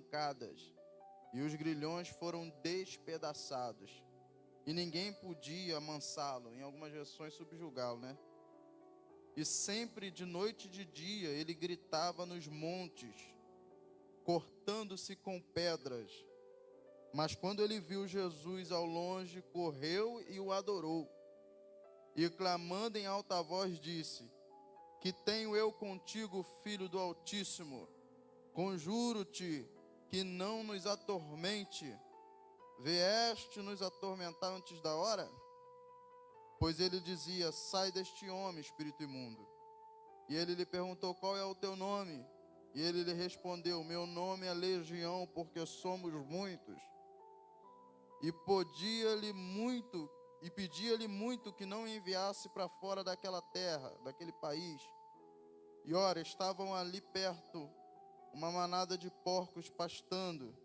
arrancadas, e os grilhões foram despedaçados, e ninguém podia amansá-lo, em algumas versões subjugá-lo, né? E sempre de noite e de dia ele gritava nos montes, cortando-se com pedras. Mas quando ele viu Jesus ao longe, correu e o adorou. E clamando em alta voz disse: Que tenho eu contigo, Filho do Altíssimo? Conjuro-te que não nos atormente. Vieste nos atormentar antes da hora? Pois ele dizia: Sai deste homem, espírito imundo. E ele lhe perguntou: Qual é o teu nome? E ele lhe respondeu: Meu nome é Legião, porque somos muitos. E pedia-lhe muito que não enviasse para fora daquela terra, daquele país. E ora, estavam ali perto uma manada de porcos pastando.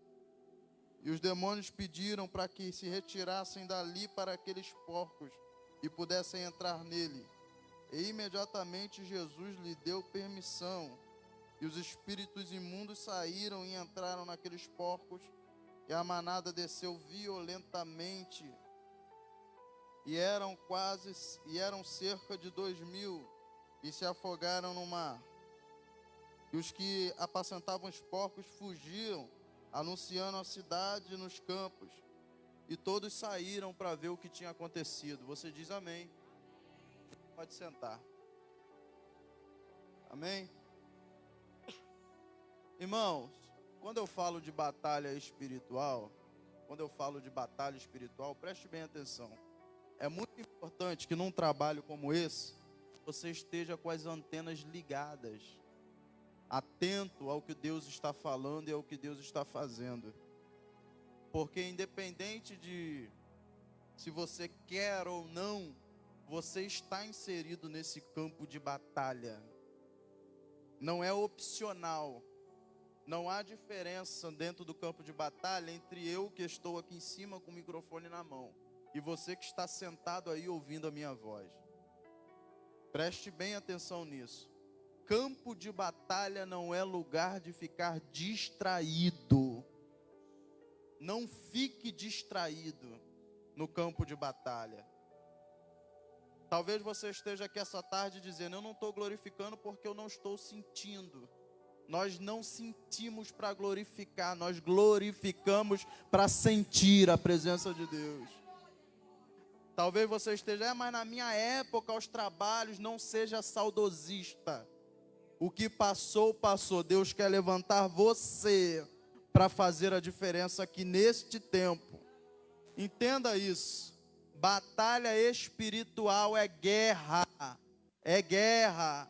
E os demônios pediram para que se retirassem dali para aqueles porcos e pudessem entrar nele. E imediatamente Jesus lhe deu permissão. E os espíritos imundos saíram e entraram naqueles porcos. E a manada desceu violentamente. E eram cerca de 2.000. E se afogaram no mar. E os que apacentavam os porcos fugiam, anunciando a cidade nos campos. E todos saíram para ver o que tinha acontecido. Você diz amém. Pode sentar. Amém? Irmãos, quando eu falo de batalha espiritual, preste bem atenção. É muito importante que num trabalho como esse, você esteja com as antenas ligadas, atento ao que Deus está falando e ao que Deus está fazendo. Porque independente de se você quer ou não, você está inserido nesse campo de batalha. Não é opcional. Não há diferença dentro do campo de batalha entre eu que estou aqui em cima com o microfone na mão e você que está sentado aí ouvindo a minha voz. Preste bem atenção nisso. Campo de batalha não é lugar de ficar distraído. Não fique distraído no campo de batalha. Talvez você esteja aqui essa tarde dizendo: eu não estou glorificando porque eu não estou sentindo. Nós não sentimos para glorificar, nós glorificamos para sentir a presença de Deus. Talvez você esteja: mas na minha época, aos trabalhos, não seja saudosista. O que passou, passou. Deus quer levantar você para fazer a diferença aqui neste tempo. Entenda isso. Batalha espiritual é guerra. É guerra.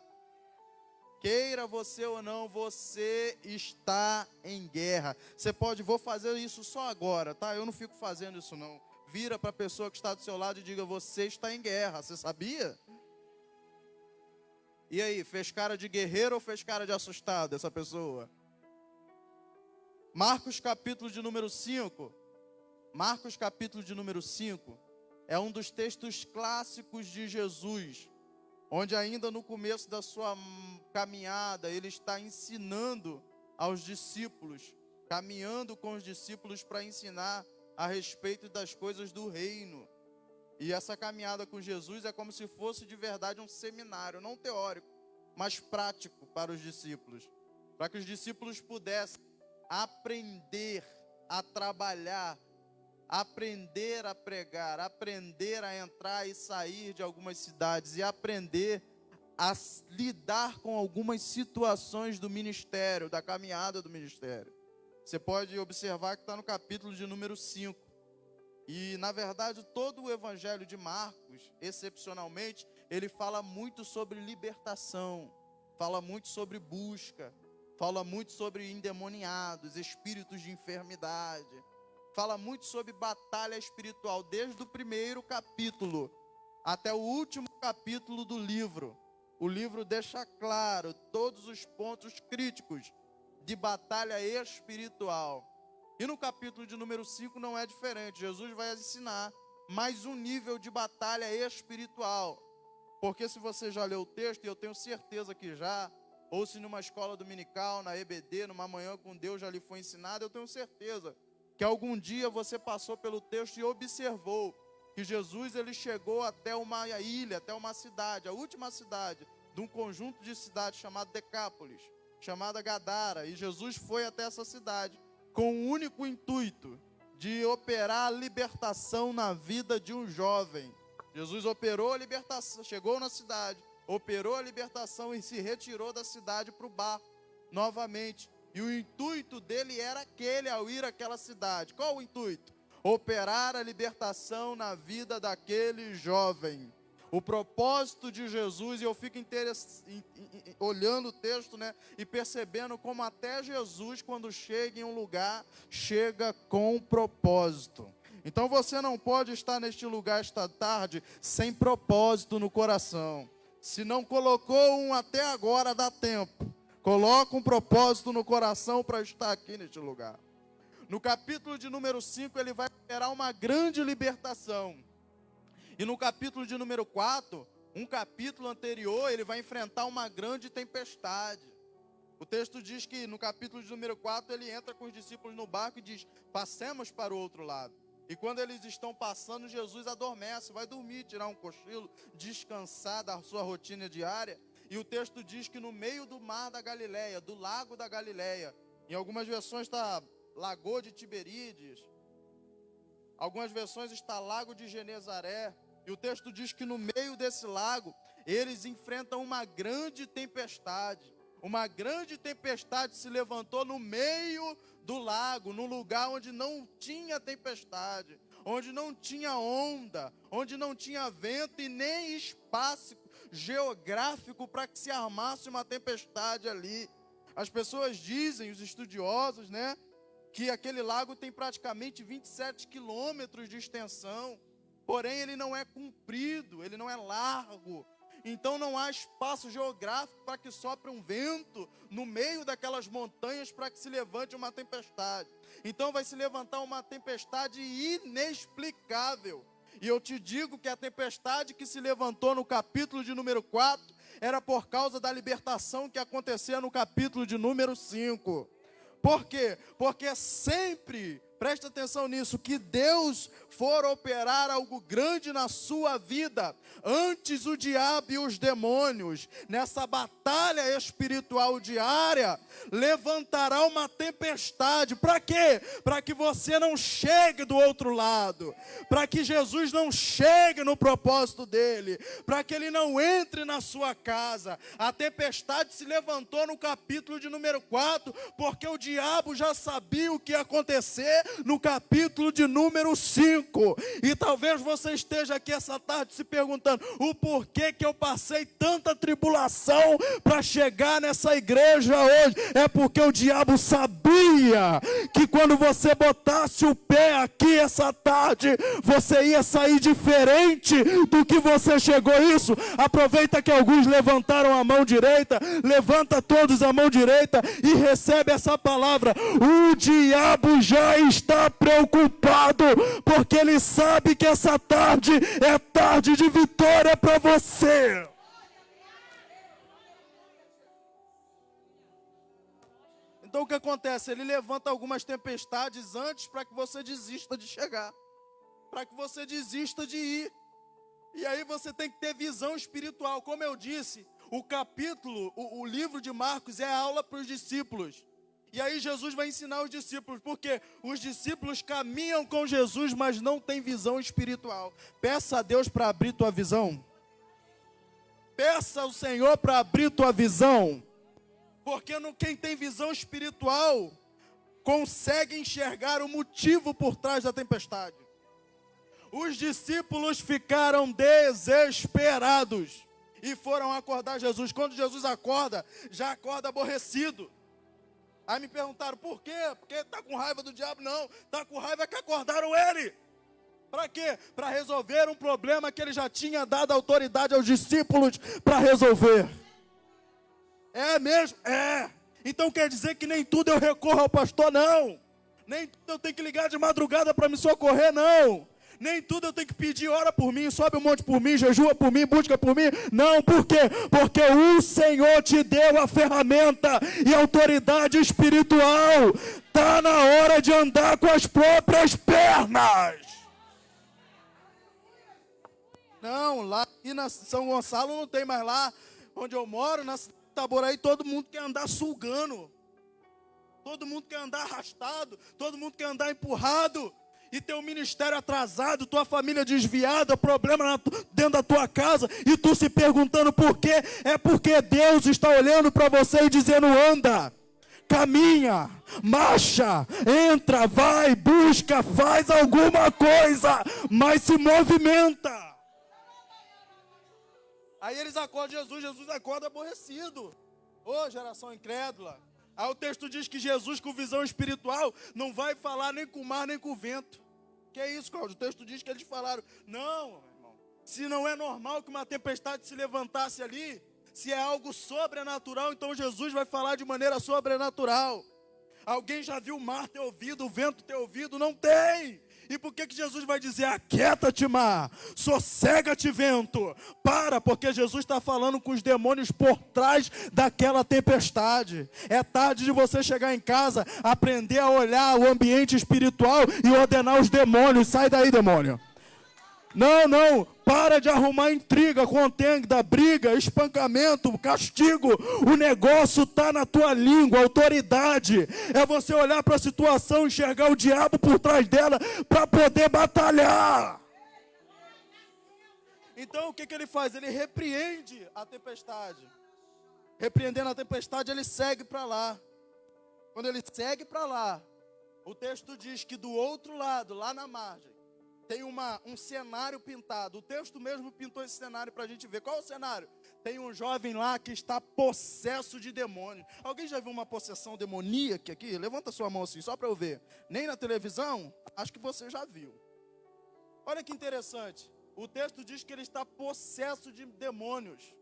Queira você ou não, você está em guerra. Você pode: vou fazer isso só agora, tá? Eu não fico fazendo isso não. Vira para a pessoa que está do seu lado e diga: você está em guerra. Você sabia? E aí, fez cara de guerreiro ou fez cara de assustado essa pessoa? Marcos capítulo de número 5. Marcos capítulo de número 5 é um dos textos clássicos de Jesus, onde ainda no começo da sua caminhada, ele está ensinando aos discípulos, caminhando com os discípulos para ensinar a respeito das coisas do reino. E essa caminhada com Jesus é como se fosse de verdade um seminário, não teórico, mas prático para os discípulos. Para que os discípulos pudessem aprender a trabalhar, aprender a pregar, aprender a entrar e sair de algumas cidades e aprender a lidar com algumas situações do ministério, da caminhada do ministério. Você pode observar que está no capítulo de número 5. E, na verdade, todo o evangelho de Marcos, excepcionalmente, ele fala muito sobre libertação, fala muito sobre busca, fala muito sobre endemoniados, espíritos de enfermidade, fala muito sobre batalha espiritual, desde o primeiro capítulo até o último capítulo do livro. O livro deixa claro todos os pontos críticos de batalha espiritual. E no capítulo de número 5 não é diferente. Jesus vai ensinar mais um nível de batalha espiritual. Porque se você já leu o texto, e eu tenho certeza que já, ou se numa escola dominical, na EBD, numa manhã com Deus já lhe foi ensinado, eu tenho certeza que algum dia você passou pelo texto e observou que Jesus ele chegou até uma ilha, até uma cidade, a última cidade de um conjunto de cidades chamado Decápolis, chamada Gadara, e Jesus foi até essa cidade com o único intuito de operar a libertação na vida de um jovem. Jesus operou a libertação, chegou na cidade, operou a libertação e se retirou da cidade para o barco novamente. E o intuito dele era aquele ao ir àquela cidade. Qual o intuito? Operar a libertação na vida daquele jovem. O propósito de Jesus, e eu fico olhando o texto, né, e percebendo como até Jesus, quando chega em um lugar, chega com propósito. Então você não pode estar neste lugar esta tarde sem propósito no coração. Se não colocou um até agora, dá tempo. Coloca um propósito no coração para estar aqui neste lugar. No capítulo de número 5, ele vai operar uma grande libertação. E no capítulo de número 4, um capítulo anterior, ele vai enfrentar uma grande tempestade. O texto diz que no capítulo de número 4, ele entra com os discípulos no barco e diz: passemos para o outro lado. E quando eles estão passando, Jesus adormece, vai dormir, tirar um cochilo, descansar da sua rotina diária. E o texto diz que no meio do mar da Galileia, do lago da Galileia, em algumas versões está Lagoa de Tiberíades, algumas versões está Lago de Genezaré. E o texto diz que no meio desse lago, eles enfrentam uma grande tempestade. Uma grande tempestade se levantou no meio do lago, num lugar onde não tinha tempestade, onde não tinha onda, onde não tinha vento e nem espaço geográfico para que se armasse uma tempestade ali. As pessoas dizem, os estudiosos, né, que aquele lago tem praticamente 27 quilômetros de extensão. Porém, ele não é comprido, ele não é largo. Então não há espaço geográfico para que sopre um vento no meio daquelas montanhas para que se levante uma tempestade. Então vai se levantar uma tempestade inexplicável. E eu te digo que a tempestade que se levantou no capítulo de número 4 era por causa da libertação que acontecia no capítulo de número 5. Por quê? Porque sempre, presta atenção nisso, que Deus for operar algo grande na sua vida, antes o diabo e os demônios, nessa batalha espiritual diária, levantará uma tempestade. Para quê? Para que você não chegue do outro lado, para que Jesus não chegue no propósito dele, para que ele não entre na sua casa. A tempestade se levantou no capítulo de número 4, porque o diabo já sabia o que ia acontecer no capítulo de número 5. E talvez você esteja aqui essa tarde se perguntando: o porquê que eu passei tanta tribulação para chegar nessa igreja hoje? É porque o diabo sabia que quando você botasse o pé aqui essa tarde, você ia sair diferente do que você chegou. Isso, aproveita que alguns levantaram a mão direita, levanta todos a mão direita e recebe essa palavra. O diabo já está preocupado, porque ele sabe que essa tarde é tarde de vitória para você. Então o que acontece? Ele levanta algumas tempestades antes para que você desista de chegar, para que você desista de ir. E aí você tem que ter visão espiritual. Como eu disse, o livro de Marcos é aula para os discípulos. E aí Jesus vai ensinar os discípulos, porque os discípulos caminham com Jesus, mas não têm visão espiritual. Peça a Deus para abrir tua visão. Peça ao Senhor para abrir tua visão. Porque quem tem visão espiritual consegue enxergar o motivo por trás da tempestade. Os discípulos ficaram desesperados e foram acordar Jesus. Quando Jesus acorda, já acorda aborrecido. Aí me perguntaram, por quê? Porque está com raiva do diabo? Não, está com raiva que acordaram ele. Para quê? Para resolver um problema que ele já tinha dado autoridade aos discípulos para resolver. É mesmo? É. Então quer dizer que nem tudo eu recorro ao pastor? Não. Nem tudo eu tenho que ligar de madrugada para me socorrer? Não. Nem tudo eu tenho que pedir, ora por mim, sobe um monte por mim, jejua por mim, busca por mim. Não, por quê? Porque o Senhor te deu a ferramenta e a autoridade espiritual. Está na hora de andar com as próprias pernas. Não, lá aqui na São Gonçalo não tem, mais lá onde eu moro, na cidade de Itaboraí, todo mundo quer andar sulgando. Todo mundo quer andar arrastado, todo mundo quer andar empurrado. E teu ministério atrasado, tua família desviada, problema dentro da tua casa, e tu se perguntando por quê? É porque Deus está olhando para você e dizendo: anda, caminha, marcha, entra, vai, busca, faz alguma coisa, mas se movimenta. Aí eles acordam Jesus acorda aborrecido. Ô, geração incrédula. Aí o texto diz que Jesus, com visão espiritual, não vai falar nem com o mar, nem com o vento. Que é isso, Cláudio? O texto diz que eles falaram: não, irmão, se não é normal que uma tempestade se levantasse ali, se é algo sobrenatural, então Jesus vai falar de maneira sobrenatural. Alguém já viu o mar ter ouvido, o vento ter ouvido? Não tem! E por que Jesus vai dizer: aquieta-te, mar, sossega-te, vento? Porque Jesus está falando com os demônios por trás daquela tempestade. É tarde de você chegar em casa, aprender a olhar o ambiente espiritual e ordenar os demônios. Sai daí, demônio. Não, para de arrumar intriga, contenda, briga, espancamento, castigo. O negócio está na tua língua, autoridade. É você olhar para a situação, enxergar o diabo por trás dela para poder batalhar. Então o que ele faz? Ele repreende a tempestade. Repreendendo a tempestade, ele segue para lá. Quando ele segue para lá, o texto diz que do outro lado, lá na margem, tem um cenário pintado. O texto mesmo pintou esse cenário para a gente ver. Qual é o cenário? Tem um jovem lá que está possesso de demônio. Alguém já viu uma possessão demoníaca aqui? Levanta sua mão assim, só para eu ver. Nem na televisão? Acho que você já viu. Olha que interessante. O texto diz que ele está possesso de demônios.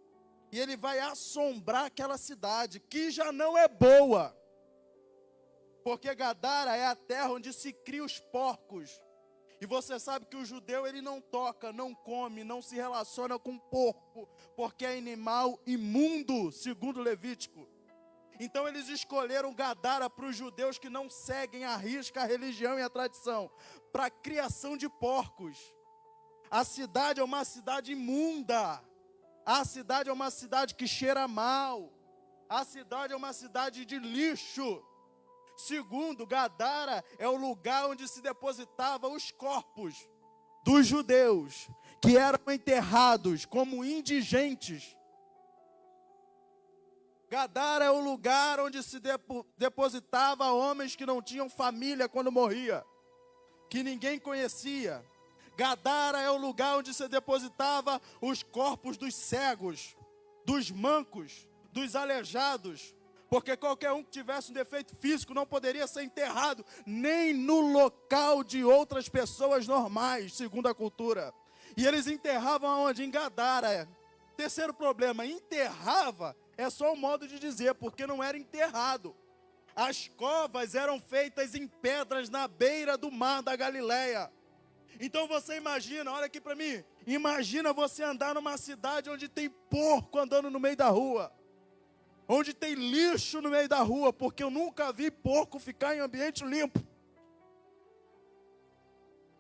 E ele vai assombrar aquela cidade, que já não é boa. Porque Gadara é a terra onde se cria os porcos. E você sabe que o judeu, ele não toca, não come, não se relaciona com porco, porque é animal imundo, segundo Levítico. Então eles escolheram Gadara para os judeus que não seguem à risca a religião e a tradição, para a criação de porcos. A cidade é uma cidade imunda, a cidade é uma cidade que cheira mal, a cidade é uma cidade de lixo. Segundo, Gadara é o lugar onde se depositava os corpos dos judeus, que eram enterrados como indigentes. Gadara é o lugar onde se depositava homens que não tinham família quando morria, que ninguém conhecia. Gadara é o lugar onde se depositava os corpos dos cegos, dos mancos, dos aleijados. Porque qualquer um que tivesse um defeito físico não poderia ser enterrado nem no local de outras pessoas normais, segundo a cultura. E eles enterravam aonde? Em Gadara. Terceiro problema, enterrava é só um modo de dizer, porque não era enterrado. As covas eram feitas em pedras na beira do mar da Galileia. Então você imagina, olha aqui para mim, imagina você andar numa cidade onde tem porco andando no meio da rua. Onde tem lixo no meio da rua, porque eu nunca vi porco ficar em ambiente limpo.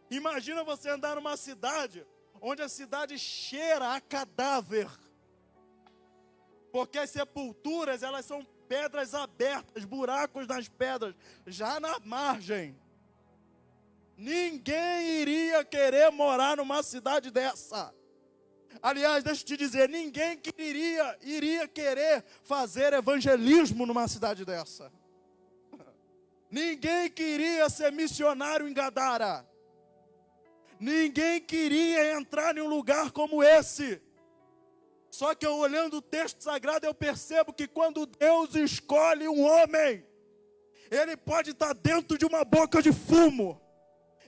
Imagina você andar numa cidade, onde a cidade cheira a cadáver. Porque as sepulturas, elas são pedras abertas, buracos nas pedras, já na margem. Ninguém iria querer morar numa cidade dessa. Aliás, deixa eu te dizer, ninguém iria querer fazer evangelismo numa cidade dessa. Ninguém queria ser missionário em Gadara. Ninguém queria entrar em um lugar como esse. Só que eu olhando o texto sagrado, eu percebo que quando Deus escolhe um homem, ele pode estar dentro de uma boca de fumo.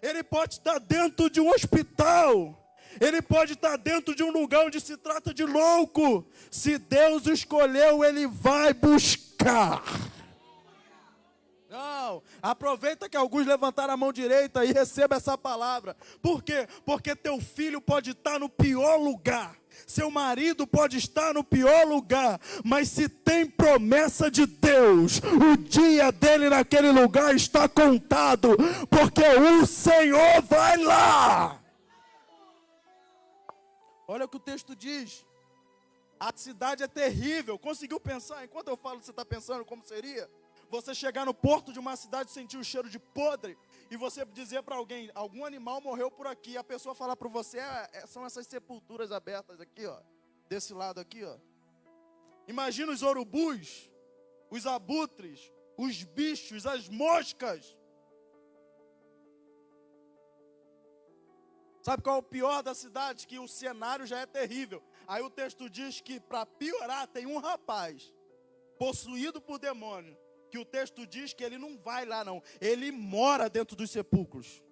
Ele pode estar dentro de um hospital. Ele pode estar dentro de um lugar onde se trata de louco. Se Deus escolheu, ele vai buscar. espiritual. Aproveita que alguns levantaram a mão direita e receba essa palavra. Por quê? Porque teu filho pode estar no pior lugar. Seu marido pode estar no pior lugar. Mas se tem promessa de Deus, o dia dele naquele lugar está contado. Porque o Senhor vai lá. Olha o que o texto diz. A cidade é terrível. Conseguiu pensar? Enquanto eu falo, você está pensando como seria? Você chegar no porto de uma cidade e sentir o cheiro de podre, e você dizer para alguém, algum animal morreu por aqui, e a pessoa falar para você, são essas sepulturas abertas aqui, ó, desse lado aqui, ó. Imagina os urubus, os abutres, os bichos, as moscas. Sabe qual é o pior da cidade? Que o cenário já é terrível. Aí o texto diz que, para piorar, tem um rapaz possuído por demônio, que o texto diz que ele não vai lá não, ele mora dentro dos sepulcros.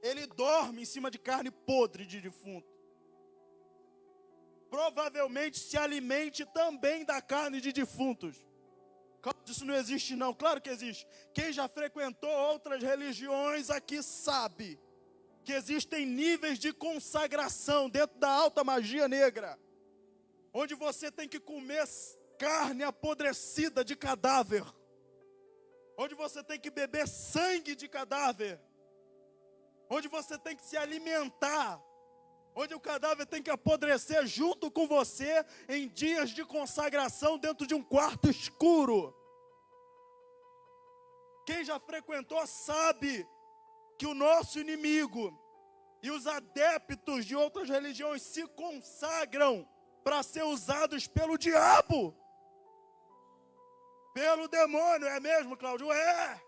Ele dorme em cima de carne podre de defunto. Provavelmente se alimente também da carne de defuntos. Claro que isso não existe não, claro que existe. Quem já frequentou outras religiões aqui sabe que existem níveis de consagração dentro da alta magia negra, onde você tem que comer carne apodrecida de cadáver, onde você tem que beber sangue de cadáver, onde você tem que se alimentar, onde o cadáver tem que apodrecer junto com você em dias de consagração dentro de um quarto escuro. Quem já frequentou sabe que o nosso inimigo e os adeptos de outras religiões se consagram para ser usados pelo diabo, pelo demônio, é mesmo, Cláudio? É!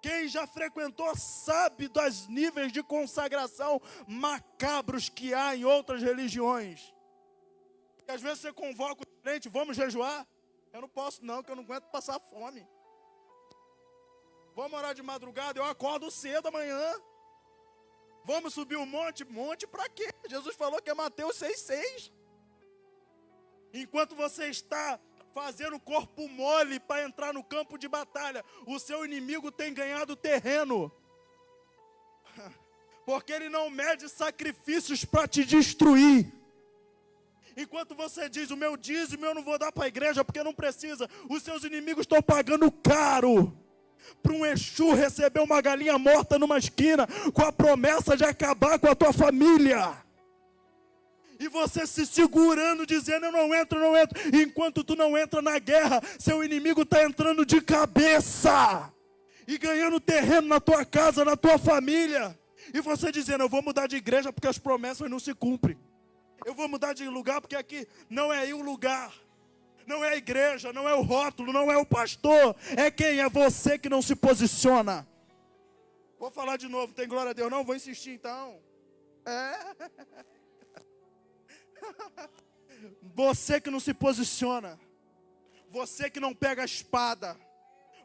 Quem já frequentou sabe dos níveis de consagração macabros que há em outras religiões. E às vezes você convoca o crente, vamos jejuar? Eu não posso não, que eu não aguento passar fome. Vamos orar de madrugada, eu acordo cedo amanhã. Vamos subir um monte? Monte para quê? Jesus falou que é Mateus 6,6. Enquanto você está fazendo corpo mole para entrar no campo de batalha, o seu inimigo tem ganhado terreno. Porque ele não mede sacrifícios para te destruir. Enquanto você diz, o meu dízimo eu não vou dar para a igreja porque não precisa, os seus inimigos estão pagando caro para um Exu receber uma galinha morta numa esquina com a promessa de acabar com a tua família. E você se segurando, dizendo, eu não entro. Enquanto tu não entra na guerra, seu inimigo está entrando de cabeça e ganhando terreno na tua casa, na tua família. E você dizendo, eu vou mudar de igreja porque as promessas não se cumprem. Eu vou mudar de lugar porque aqui não é aí o lugar. Não é a igreja, não é o rótulo, não é o pastor. É quem? É você que não se posiciona. Vou falar de novo, tem glória a Deus? Não, vou insistir então. Você que não se posiciona. Você que não pega a espada.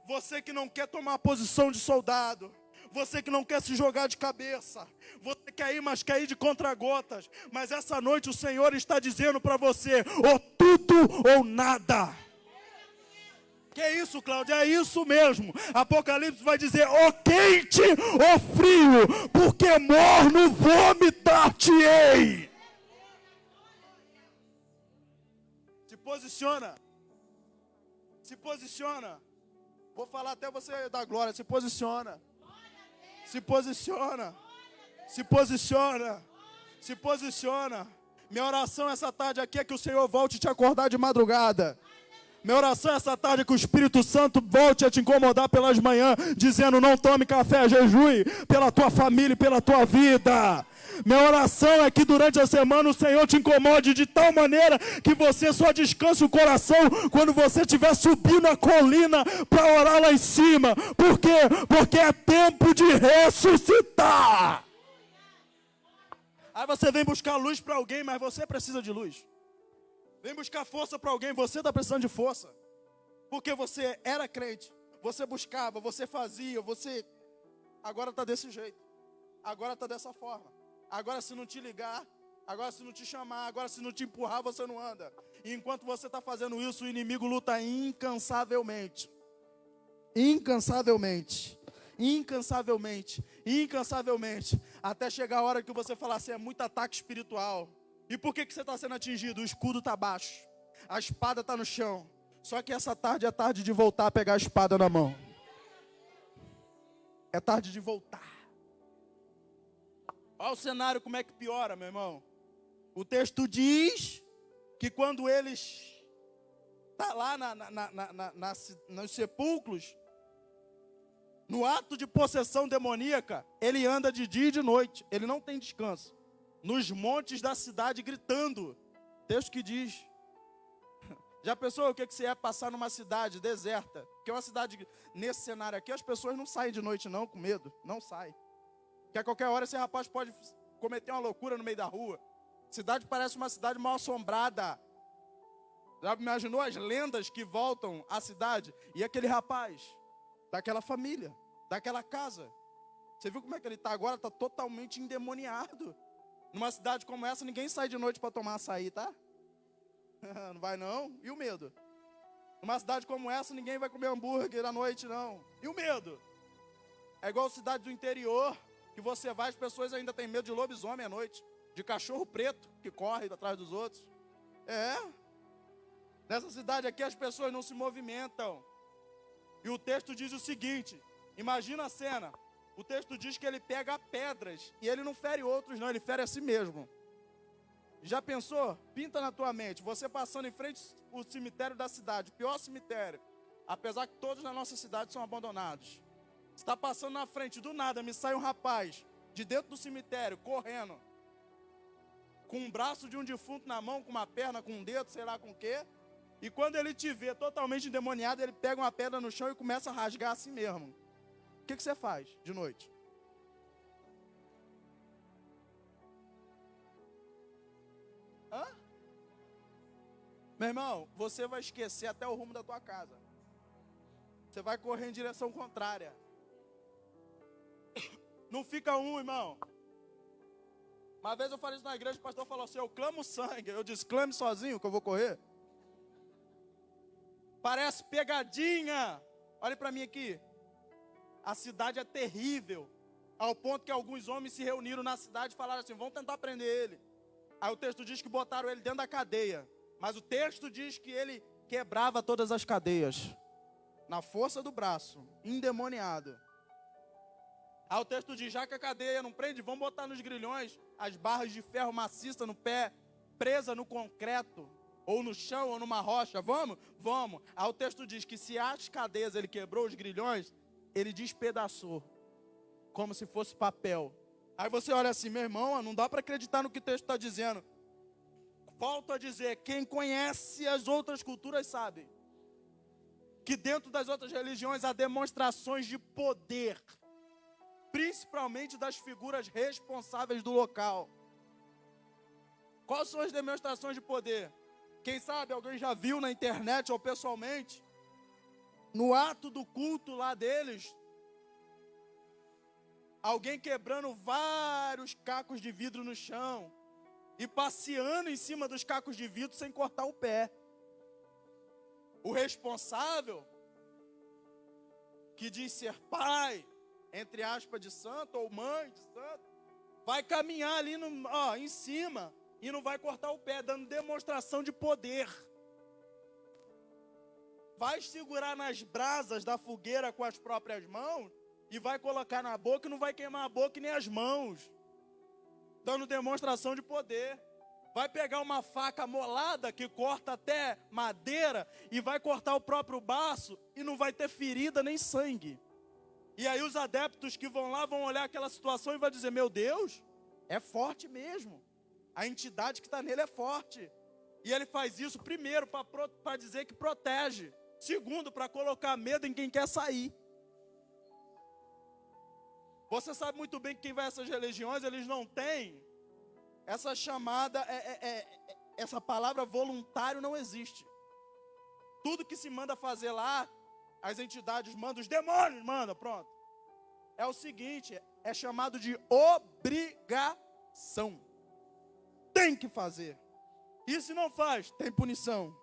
Você que não quer tomar a posição de soldado. Você que não quer se jogar de cabeça. Você quer ir, mas quer ir de contra-gotas. Mas essa noite o Senhor está dizendo para você, ou tudo ou nada. Que é isso, Cláudio? É isso mesmo. Apocalipse vai dizer, ou quente ou frio, porque morno vomitar-te-ei. Se posiciona. Se posiciona. Vou falar até você dar glória. Se posiciona. Se posiciona. Se posiciona. Se posiciona. Minha oração essa tarde aqui é que o Senhor volte te acordar de madrugada. Minha oração essa tarde é que o Espírito Santo volte a te incomodar pelas manhãs, dizendo, não tome café, jejue pela tua família e pela tua vida. Minha oração é que durante a semana o Senhor te incomode de tal maneira que você só descanse o coração quando você estiver subindo a colina para orar lá em cima. Por quê? Porque é tempo de ressuscitar. Aí você vem buscar luz para alguém, mas você precisa de luz. Vem buscar força para alguém, você está precisando de força. Porque você era crente, você buscava, você fazia, você... Agora está desse jeito. Agora está dessa forma. Agora se não te ligar, agora se não te chamar, agora se não te empurrar, você não anda. E enquanto você está fazendo isso, o inimigo luta incansavelmente. incansavelmente, incansavelmente, incansavelmente, até chegar a hora que você falar assim, é muito ataque espiritual. E por que você está sendo atingido? O escudo está baixo, a espada está no chão. Só que essa tarde é tarde de voltar a pegar a espada na mão. É tarde de voltar. Olha o cenário como é que piora, meu irmão. O texto diz que quando eles estão lá nos sepulcros, no ato de possessão demoníaca, ele anda de dia e de noite, ele não tem descanso. Nos montes da cidade gritando. Texto que diz. Já pensou o que você é passar numa cidade deserta? Porque uma cidade, nesse cenário aqui, as pessoas não saem de noite não, com medo. Não saem. Porque a qualquer hora esse rapaz pode cometer uma loucura no meio da rua. Cidade parece uma cidade mal assombrada. Já imaginou as lendas que voltam à cidade? E aquele rapaz, daquela família, daquela casa. Você viu como é que ele está agora? Está totalmente endemoniado. Numa cidade como essa, ninguém sai de noite para tomar açaí, tá? Não vai não? E o medo? Numa cidade como essa, ninguém vai comer hambúrguer à noite, não. E o medo? É igual cidade do interior, que você vai, as pessoas ainda têm medo de lobisomem à noite. De cachorro preto, que corre atrás dos outros. Nessa cidade aqui, as pessoas não se movimentam. E o texto diz o seguinte, imagina a cena. O texto diz que ele pega pedras, e ele não fere outros não, ele fere a si mesmo. Já pensou? Pinta na tua mente, você passando em frente ao cemitério da cidade, o pior cemitério, apesar que todos na nossa cidade são abandonados. Você está passando na frente, do nada me sai um rapaz, de dentro do cemitério, correndo, com um braço de um defunto na mão, com uma perna, com um dedo, sei lá com o quê. E quando ele te vê totalmente endemoniado, ele pega uma pedra no chão e começa a rasgar a si mesmo. O que você faz de noite? Meu irmão, você vai esquecer até o rumo da tua casa. Você vai correr em direção contrária. Não fica um, irmão. Uma vez eu falei isso na igreja, o pastor falou assim, eu clamo sangue. Eu disse, clame sozinho que eu vou correr. Parece pegadinha. Olha para mim aqui. A cidade é terrível. Ao ponto que alguns homens se reuniram na cidade e falaram assim, vamos tentar prender ele. Aí o texto diz que botaram ele dentro da cadeia. Mas o texto diz que ele quebrava todas as cadeias. Na força do braço. Endemoniado. Aí o texto diz, já que a cadeia não prende, vamos botar nos grilhões as barras de ferro maciça no pé, presa no concreto, ou no chão, ou numa rocha. Vamos? Vamos. Aí o texto diz que se as cadeias ele quebrou, os grilhões, ele despedaçou. Como se fosse papel. Aí você olha assim, meu irmão, não dá para acreditar no que o texto está dizendo. Volto a dizer, quem conhece as outras culturas sabe que dentro das outras religiões há demonstrações de poder, principalmente das figuras responsáveis do local. Quais são as demonstrações de poder? Quem sabe alguém já viu na internet ou pessoalmente, no ato do culto lá deles, alguém quebrando vários cacos de vidro no chão e passeando em cima dos cacos de vidro sem cortar o pé. O responsável, que diz ser pai, entre aspas, de santo, ou mãe de santo, vai caminhar ali em cima e não vai cortar o pé, dando demonstração de poder. Vai segurar nas brasas da fogueira com as próprias mãos e vai colocar na boca e não vai queimar a boca e nem as mãos, dando demonstração de poder. Vai pegar uma faca molada que corta até madeira e vai cortar o próprio baço e não vai ter ferida nem sangue. E aí os adeptos que vão lá vão olhar aquela situação e vão dizer, meu Deus, é forte mesmo. A entidade que está nele é forte. E ele faz isso primeiro para dizer que protege. Segundo, para colocar medo em quem quer sair. Você sabe muito bem que quem vai a essas religiões, eles não têm essa chamada, essa palavra voluntário não existe. Tudo que se manda fazer lá, as entidades mandam, os demônios mandam, pronto. É o seguinte, é chamado de obrigação. Tem que fazer. E se não faz, tem punição.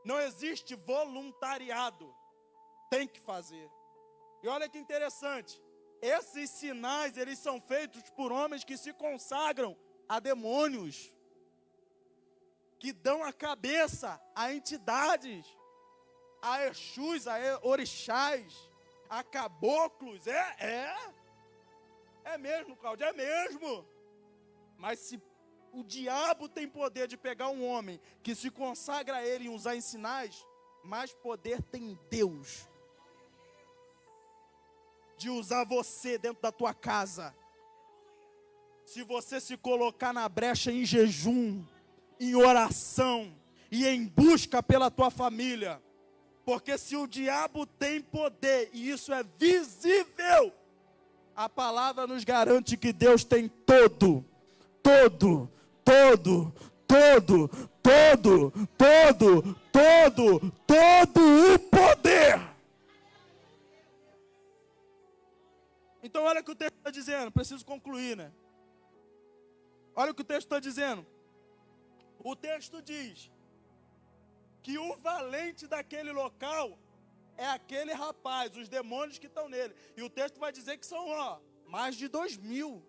Não existe voluntariado. tem que fazer. E olha que interessante, esses sinais, eles são feitos por homens que se consagram a demônios, que dão a cabeça a entidades, a Exus, a orixás, a caboclos. É mesmo, Cláudio, é mesmo. Mas se o diabo tem poder de pegar um homem que se consagra a ele e usar em sinais, mais poder tem Deus de usar você dentro da tua casa. Se você se colocar na brecha em jejum, em oração e em busca pela tua família. Porque se o diabo tem poder, e isso é visível, a palavra nos garante que Deus tem todo o poder. Então olha o que o texto está dizendo, preciso concluir, né? Olha o que o texto está dizendo. O texto diz que o valente daquele local é aquele rapaz, os demônios que estão nele. E o texto vai dizer que são mais de 2.000.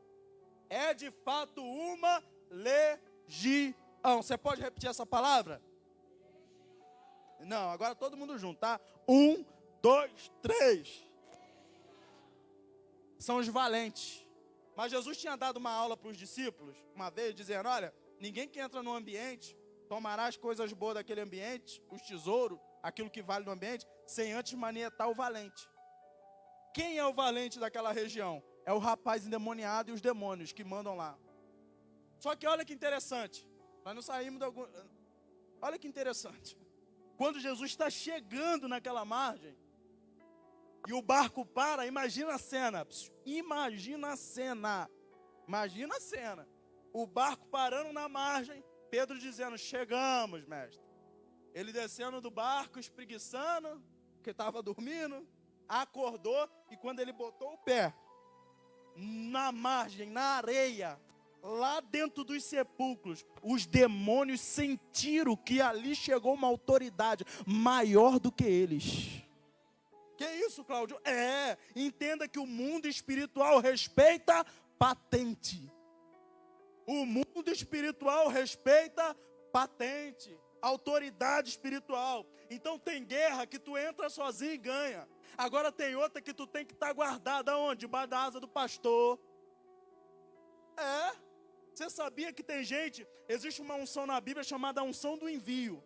É de fato uma legião. Você pode repetir essa palavra? Não, agora todo mundo junto, tá? 1, 2, 3. São os valentes. Mas Jesus tinha dado uma aula para os discípulos, uma vez, dizendo, olha, ninguém que entra no ambiente tomará as coisas boas daquele ambiente, os tesouros, aquilo que vale no ambiente, sem antes manietar o valente. Quem é o valente daquela região? É o rapaz endemoniado e os demônios que mandam lá. Só que olha que interessante, nós não saímos de algum... Olha que interessante. Quando Jesus está chegando naquela margem, e o barco para, imagina a cena. Imagina a cena. Imagina a cena. O barco parando na margem, Pedro dizendo, chegamos, mestre. Ele descendo do barco, espreguiçando, porque estava dormindo, acordou, e quando ele botou o pé na margem, na areia, lá dentro dos sepulcros, os demônios sentiram que ali chegou uma autoridade maior do que eles. Que isso, Cláudio? Entenda que o mundo espiritual respeita patente. O mundo espiritual respeita patente, autoridade espiritual. Então tem guerra que tu entra sozinho e ganha. Agora tem outra que tu tem que estar guardada onde? Debaixo da asa do pastor. Você sabia que tem gente, existe uma unção na Bíblia chamada unção do envio.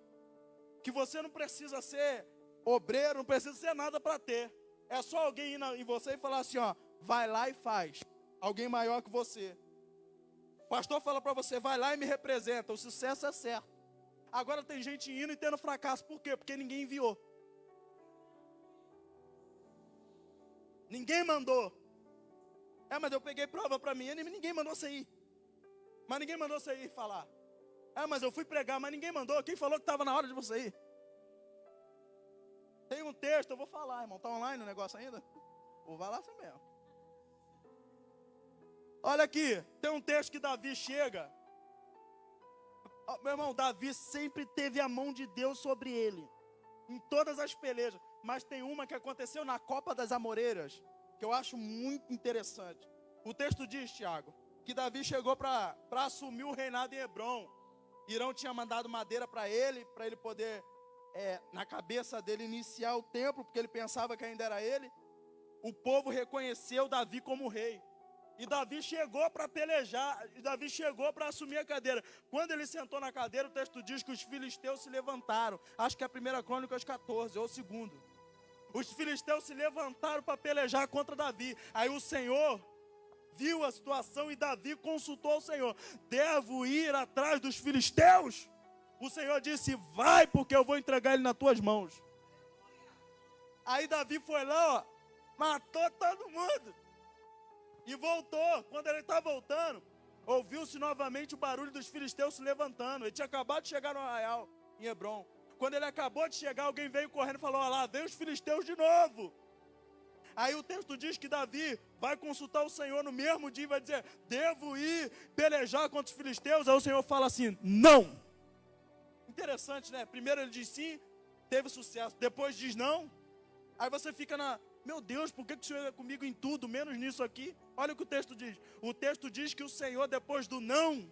Que você não precisa ser obreiro, não precisa ser nada para ter. É só alguém ir em você e falar assim, vai lá e faz. Alguém maior que você. O pastor fala para você, vai lá e me representa. O sucesso é certo. Agora tem gente indo e tendo fracasso. Por quê? Porque ninguém enviou. Ninguém mandou. Mas eu peguei prova para mim. Ninguém mandou você ir. Mas ninguém mandou você ir falar. Mas eu fui pregar, mas ninguém mandou. Quem falou que estava na hora de você ir? Tem um texto, eu vou falar, irmão. Está online o negócio ainda? Vai lá assim mesmo. Olha aqui, tem um texto que Davi chega. Meu irmão, Davi sempre teve a mão de Deus sobre ele. Em todas as pelejas. Mas tem uma que aconteceu na Copa das Amoreiras, que eu acho muito interessante. O texto diz, Tiago, que Davi chegou para assumir o reinado em Hebrom. Irão tinha mandado madeira para ele poder... na cabeça dele iniciar o templo, porque ele pensava que ainda era ele. O povo reconheceu Davi como rei. E Davi chegou para pelejar, e Davi chegou para assumir a cadeira. Quando ele sentou na cadeira, o texto diz que os filisteus se levantaram. Acho que é a 1 Crônicas 14, ou 2. Os filisteus se levantaram para pelejar contra Davi. Aí o Senhor viu a situação e Davi consultou o Senhor. Devo ir atrás dos filisteus? O Senhor disse, vai, porque eu vou entregar ele nas tuas mãos. Aí Davi foi lá, matou todo mundo. E voltou. Quando ele está voltando, ouviu-se novamente o barulho dos filisteus se levantando. Ele tinha acabado de chegar no arraial, em Hebrom. Quando ele acabou de chegar, alguém veio correndo e falou, olha lá, vem os filisteus de novo. Aí o texto diz que Davi vai consultar o Senhor no mesmo dia e vai dizer, devo ir pelejar contra os filisteus? Aí o Senhor fala assim, não. Interessante, né? Primeiro ele diz sim, teve sucesso. Depois diz não. Aí você fica meu Deus, por que o Senhor é comigo em tudo, menos nisso aqui? Olha o que o texto diz. O texto diz que o Senhor, depois do não,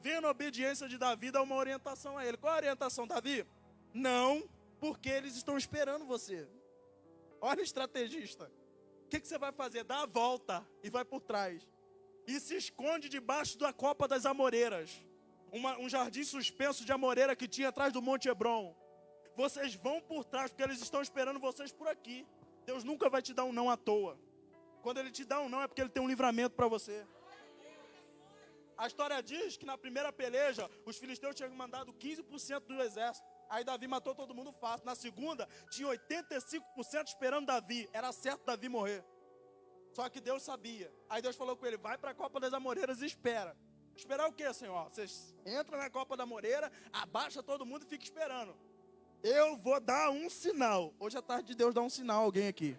vendo a obediência de Davi, dá uma orientação a ele. Qual a orientação, Davi? Não, porque eles estão esperando você. Olha o estrategista. O que você vai fazer? Dá a volta e vai por trás. E se esconde debaixo da copa das amoreiras. Um jardim suspenso de amoreira que tinha atrás do Monte Hebron. Vocês vão por trás, porque eles estão esperando vocês por aqui. Deus nunca vai te dar um não à toa. Quando Ele te dá um não, é porque Ele tem um livramento para você. A história diz que na primeira peleja, os filisteus tinham mandado 15% do exército. Aí Davi matou todo mundo fácil. Na segunda, tinha 85% esperando Davi. Era certo Davi morrer. Só que Deus sabia. Aí Deus falou com ele, vai para a copa das amoreiras e espera. Esperar o quê, Senhor? Vocês entram na copa da amoreira, abaixa todo mundo e fica esperando. Eu vou dar um sinal. Hoje é tarde de Deus dar um sinal a alguém aqui.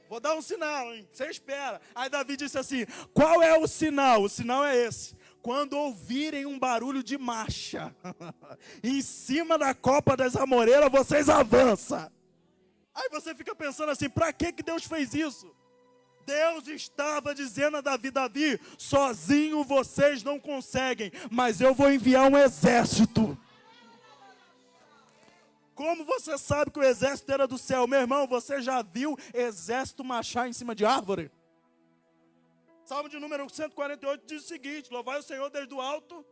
Vou dar um sinal, hein? Você espera. Aí Davi disse assim, qual é o sinal? O sinal é esse. Quando ouvirem um barulho de marcha, em cima da copa das amoreiras, vocês avançam. Aí você fica pensando assim, para que Deus fez isso? Deus estava dizendo a Davi, Davi, sozinho vocês não conseguem, mas eu vou enviar um exército. Como você sabe que o exército era do céu? Meu irmão, você já viu exército marchar em cima de árvore? Salmo de número 148 diz o seguinte, louvai o Senhor desde o alto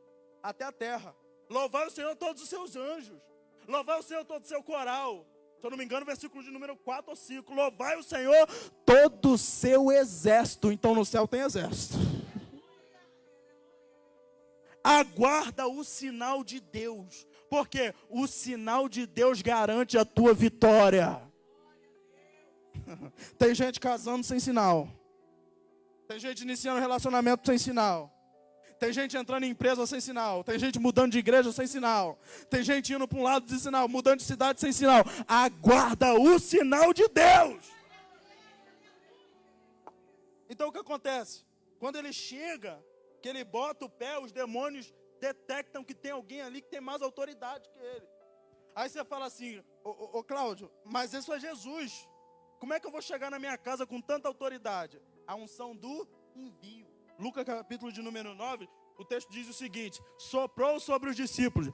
até a terra. Louvai o Senhor todos os seus anjos. Louvai o Senhor todo o seu coral. Se eu não me engano, versículo de número 4 ou 5. Louvai o Senhor todo o seu exército. Então no céu tem exército. Aguarda o sinal de Deus. Porque o sinal de Deus garante a tua vitória. Tem gente casando sem sinal. Tem gente iniciando relacionamento sem sinal. Tem gente entrando em empresa sem sinal. Tem gente mudando de igreja sem sinal. Tem gente indo para um lado de sinal, mudando de cidade sem sinal. Aguarda o sinal de Deus. Então o que acontece? Quando ele chega, que ele bota o pé, os demônios detectam que tem alguém ali que tem mais autoridade que ele. Aí você fala assim, ô Cláudio, mas isso é Jesus. Como é que eu vou chegar na minha casa com tanta autoridade? A unção do envio. Lucas capítulo de número 9, o texto diz o seguinte, soprou sobre os discípulos,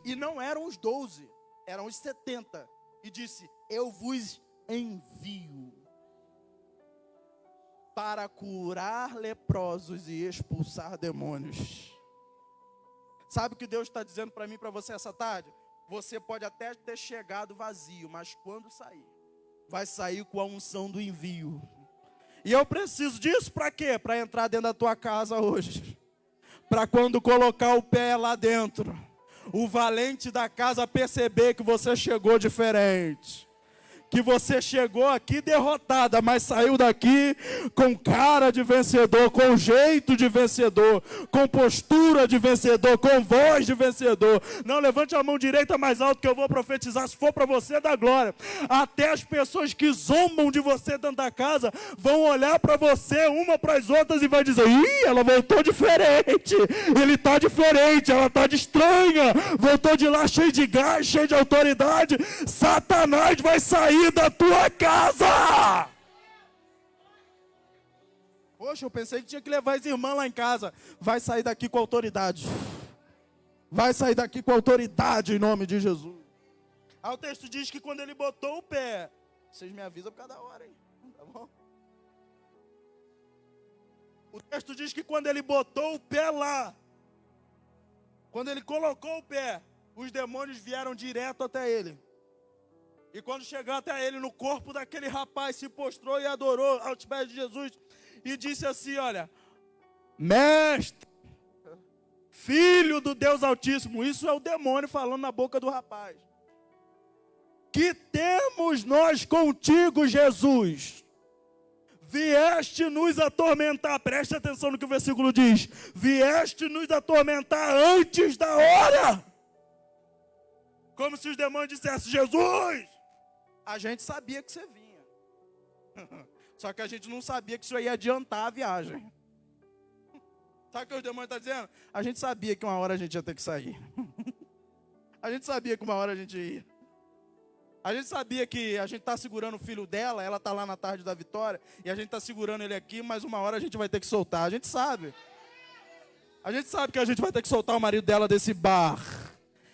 e não eram os 12, eram os 70, e disse, eu vos envio para curar leprosos e expulsar demônios. Sabe o que Deus está dizendo para mim e para você essa tarde? Você pode até ter chegado vazio, mas quando sair, vai sair com a unção do envio. E eu preciso disso para quê? Para entrar dentro da tua casa hoje. Para quando colocar o pé lá dentro, o valente da casa perceber que você chegou diferente. Que você chegou aqui derrotada, mas saiu daqui com cara de vencedor, com jeito de vencedor, com postura de vencedor, com voz de vencedor. Não, levante a mão direita mais alto que eu vou profetizar, se for para você, dá glória. Até as pessoas que zombam de você dentro da casa, vão olhar para você, uma para as outras e vai dizer, ih, ela voltou diferente, ele está diferente, ela está de estranha, voltou de lá cheio de gás, cheio de autoridade, Satanás vai sair da tua casa. Poxa, eu pensei que tinha que levar as irmãs lá em casa. Vai sair daqui com autoridade. Vai sair daqui com autoridade em nome de Jesus. Aí o texto diz que quando ele botou o pé, vocês me avisam por cada hora, hein? Tá bom? O texto diz que quando ele botou o pé lá, quando ele colocou o pé, os demônios vieram direto até ele. E quando chegou até ele, no corpo daquele rapaz, se prostrou e adorou aos pés de Jesus. E disse assim, olha, mestre, filho do Deus Altíssimo. Isso é o demônio falando na boca do rapaz. Que temos nós contigo, Jesus? Vieste nos atormentar. Preste atenção no que o versículo diz. Vieste nos atormentar antes da hora. Como se os demônios dissessem, Jesus, a gente sabia que você vinha. Só que a gente não sabia que isso ia adiantar a viagem. Sabe o que os demônios estão dizendo? A gente sabia que uma hora a gente ia ter que sair. A gente sabia que uma hora a gente ia. A gente sabia que a gente está segurando o filho dela, ela está lá na tarde da vitória, e a gente está segurando ele aqui, mas uma hora a gente vai ter que soltar. A gente sabe. A gente sabe que a gente vai ter que soltar o marido dela desse bar.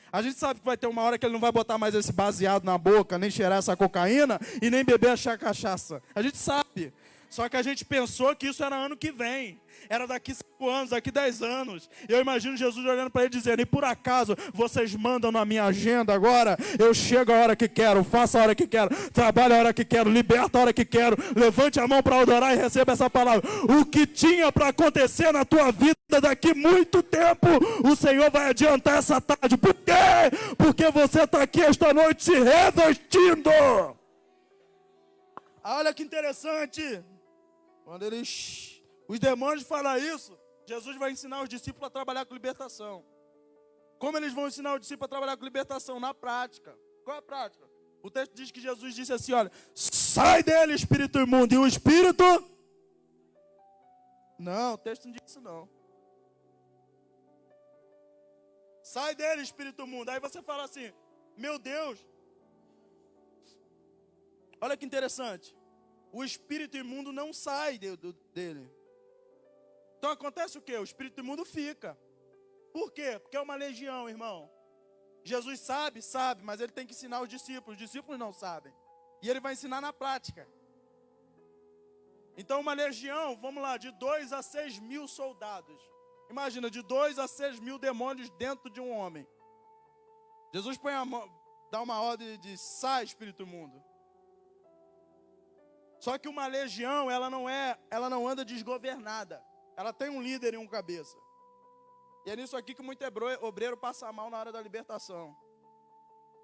A gente sabe que vai ter uma hora que ele não vai botar mais esse baseado na boca, nem cheirar essa cocaína e nem beber essa cachaça. A gente sabe. Só que a gente pensou que isso era ano que vem. Era daqui 5 anos, daqui 10 anos. Eu imagino Jesus olhando para ele dizendo: e por acaso vocês mandam na minha agenda agora? Eu chego a hora que quero, faço a hora que quero, trabalho a hora que quero, liberto a hora que quero. Levante a mão para adorar e receba essa palavra. O que tinha para acontecer na tua vida daqui muito tempo, o Senhor vai adiantar essa tarde. Por quê? Porque você está aqui esta noite se revestindo. Olha que interessante. Quando os demônios falam isso, Jesus vai ensinar os discípulos a trabalhar com libertação. Como eles vão ensinar os discípulos a trabalhar com libertação? Na prática. Qual é a prática? O texto diz que Jesus disse assim, olha: sai dele, espírito imundo. E o espírito? Não, o texto não diz isso não. Sai dele, espírito imundo. Aí você fala assim: meu Deus. Olha que interessante. O espírito imundo não sai dele. Então acontece o quê? O espírito imundo fica. Por quê? Porque é uma legião, irmão. Jesus sabe, mas ele tem que ensinar os discípulos. Os discípulos não sabem. E ele vai ensinar na prática. Então uma legião, vamos lá, de 2 a 6 mil soldados. Imagina, de 2 a 6 mil demônios dentro de um homem. Jesus põe a mão, dá uma ordem de sai, espírito imundo. Só que uma legião, ela não anda desgovernada. Ela tem um líder e um cabeça. E é nisso aqui que muito obreiro passa mal na hora da libertação.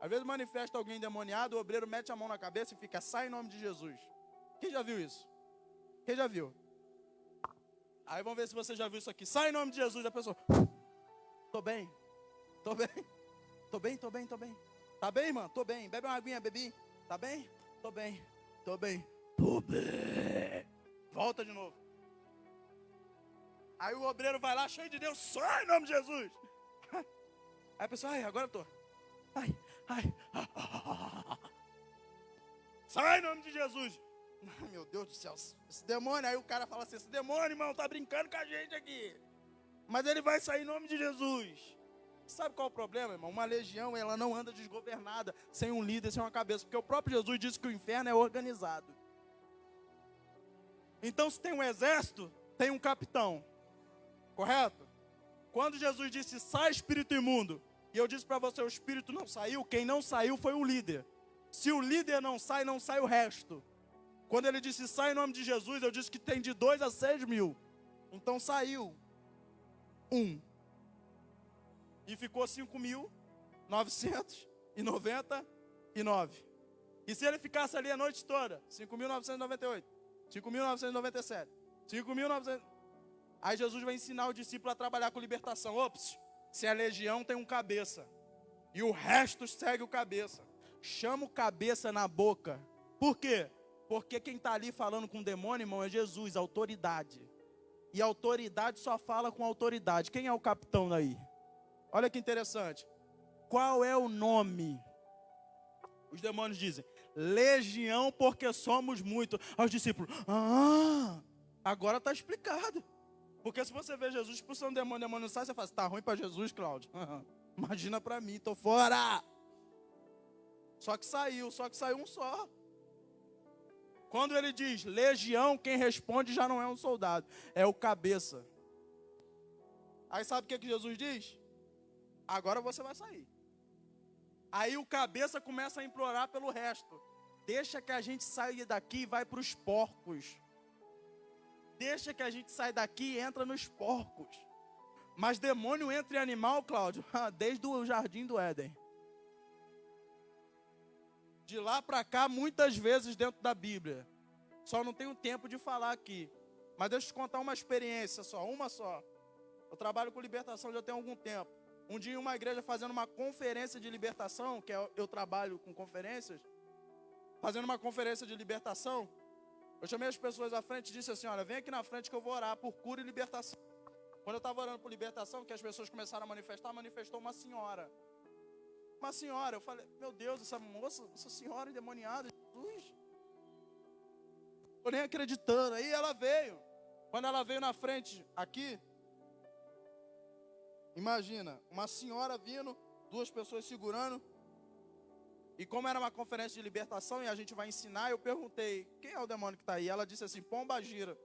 Às vezes manifesta alguém endemoniado, o obreiro mete a mão na cabeça e fica: sai em nome de Jesus. Quem já viu isso? Quem já viu? Aí vamos ver se você já viu isso aqui. Sai em nome de Jesus. A pessoa: tô bem. Tá bem, irmão? Tô bem. Bebe uma aguinha, bebi. Tá bem? Tô bem. Volta de novo. Aí o obreiro vai lá cheio de Deus: sai em nome de Jesus. Aí a pessoa: agora eu tô. Sai em nome de Jesus. Ai, meu Deus do céu, esse demônio. Aí o cara fala assim: esse demônio, irmão, tá brincando com a gente aqui. Mas ele vai sair em nome de Jesus. Sabe qual é o problema, irmão? Uma legião, ela não anda desgovernada, sem um líder, sem uma cabeça. Porque o próprio Jesus disse que o inferno é organizado. Então, se tem um exército, tem um capitão. Correto? Quando Jesus disse: sai, espírito imundo, e eu disse para você: o espírito não saiu, quem não saiu foi o líder. Se o líder não sai o resto. Quando ele disse: sai em nome de Jesus, eu disse que tem de 2 a 6 mil. Então saiu um. E ficou 5.999. E se ele ficasse ali a noite toda? 5.998. 5.997. 5.900. Aí Jesus vai ensinar o discípulo a trabalhar com libertação. Ops, se a legião tem um cabeça e o resto segue o cabeça, chama o cabeça na boca. Por quê? Porque quem está ali falando com o demônio, irmão, é Jesus, autoridade. E autoridade só fala com autoridade. Quem é o capitão daí? Olha que interessante. Qual é o nome? Os demônios dizem: legião, porque somos muitos. Aos discípulos: agora está explicado. Porque se você vê Jesus expulsando demônio, o demônio não sai, você fala: está ruim para Jesus, Cláudio? Imagina para mim, estou fora. Só que saiu um só. Quando ele diz legião, quem responde já não é um soldado, é o cabeça. Aí sabe o que Jesus diz? Agora você vai sair. Aí o cabeça começa a implorar pelo resto. Deixa que a gente saia daqui e vai para os porcos. Deixa que a gente saia daqui e entra nos porcos. Mas demônio entra em animal, Cláudio, desde o jardim do Éden. De lá para cá, muitas vezes dentro da Bíblia. Só não tenho tempo de falar aqui. Mas deixa eu te contar uma experiência só, uma só. Eu trabalho com libertação já tem algum tempo. Um dia em uma igreja fazendo uma conferência de libertação, que eu trabalho com conferências, fazendo uma conferência de libertação, eu chamei as pessoas à frente e disse assim: olha, vem aqui na frente que eu vou orar por cura e libertação. Quando eu estava orando por libertação, que as pessoas começaram a manifestar, manifestou uma senhora. Uma senhora, eu falei, meu Deus, essa moça, essa senhora endemoniada, Jesus. Estou nem acreditando. Aí ela veio. Quando ela veio na frente, aqui, imagina, uma senhora vindo, duas pessoas segurando. E como era uma conferência de libertação e a gente vai ensinar, eu perguntei, quem é o demônio que está aí? Ela disse assim, pombagira.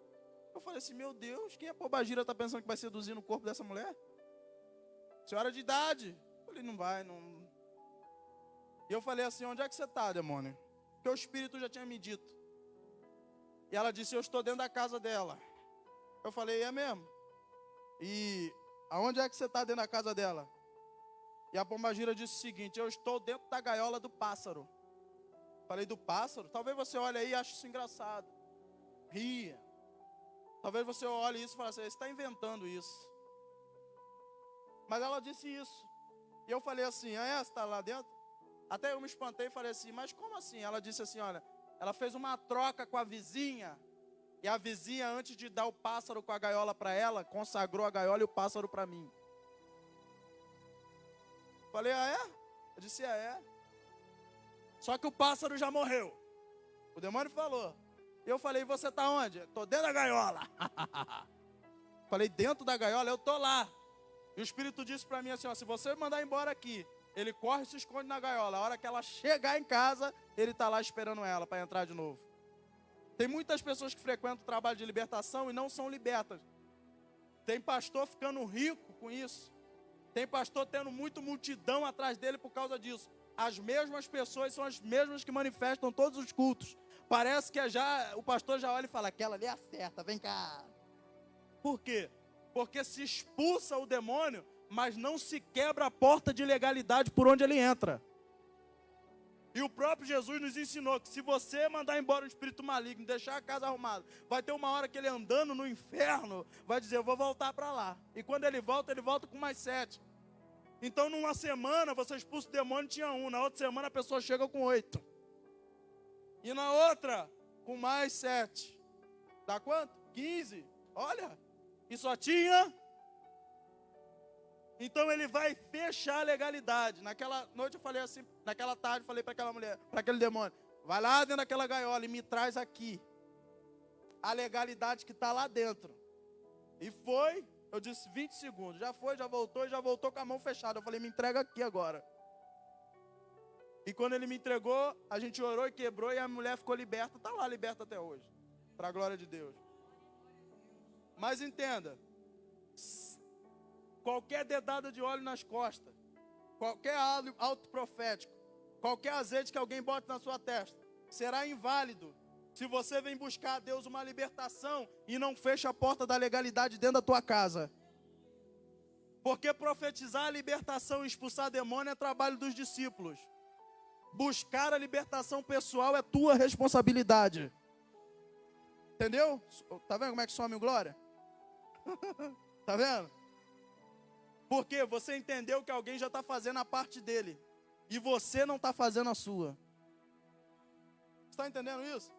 Eu falei assim, meu Deus, quem é pombagira está pensando que vai seduzir no corpo dessa mulher? Senhora de idade. Eu falei, não vai, não. E eu falei assim, onde é que você está, demônio? Porque o Espírito já tinha me dito. E ela disse, eu estou dentro da casa dela. Eu falei, é mesmo? E aonde é que você está dentro da casa dela? E a pombagira disse o seguinte, eu estou dentro da gaiola do pássaro. Falei, do pássaro? Talvez você olhe aí e ache isso engraçado. Ria. Talvez você olhe isso e fale assim, você está inventando isso. Mas ela disse isso. E eu falei assim, você está lá dentro? Até eu me espantei e falei assim, mas como assim? Ela disse assim, olha, ela fez uma troca com a vizinha. E a vizinha, antes de dar o pássaro com a gaiola para ela, consagrou a gaiola e o pássaro para mim. Falei, é? Eu disse, é. Só que o pássaro já morreu. O demônio falou. E eu falei, você está onde? Estou dentro da gaiola. Falei, dentro da gaiola? Eu estou lá. E o Espírito disse para mim assim, ó, se você mandar embora aqui, ele corre e se esconde na gaiola. A hora que ela chegar em casa, ele está lá esperando ela para entrar de novo. Tem muitas pessoas que frequentam o trabalho de libertação e não são libertas. Tem pastor ficando rico com isso. Tem pastor tendo muito multidão atrás dele por causa disso. As mesmas pessoas são as mesmas que manifestam todos os cultos. Parece que o pastor já olha e fala, aquela ali é a certa, vem cá. Por quê? Porque se expulsa o demônio, mas não se quebra a porta de legalidade por onde ele entra. E o próprio Jesus nos ensinou que se você mandar embora o espírito maligno, deixar a casa arrumada, vai ter uma hora que ele andando no inferno, vai dizer, eu vou voltar para lá. E quando ele volta com mais 7. Então numa semana você expulsa o demônio, tinha 1. Na outra semana a pessoa chega com 8. E na outra, com mais 7. Dá quanto? 15. Olha, e só tinha. Então ele vai fechar a legalidade. Naquela noite eu falei assim, naquela tarde eu falei para aquela mulher, para aquele demônio, vai lá dentro daquela gaiola e me traz aqui a legalidade que está lá dentro. E foi, eu disse 20 segundos, já foi, já voltou com a mão fechada. Eu falei, me entrega aqui agora. E quando ele me entregou, a gente orou e quebrou e a mulher ficou liberta, está lá liberta até hoje, para a glória de Deus. Mas entenda, qualquer dedada de óleo nas costas, qualquer alto profético, qualquer azeite que alguém bote na sua testa, será inválido se você vem buscar a Deus uma libertação e não fecha a porta da legalidade dentro da tua casa. Porque profetizar a libertação e expulsar demônio é trabalho dos discípulos. Buscar a libertação pessoal é tua responsabilidade. Entendeu? Tá vendo como é que some o glória? Tá vendo? Porque você entendeu que alguém já está fazendo a parte dele. E você não está fazendo a sua. Está entendendo isso?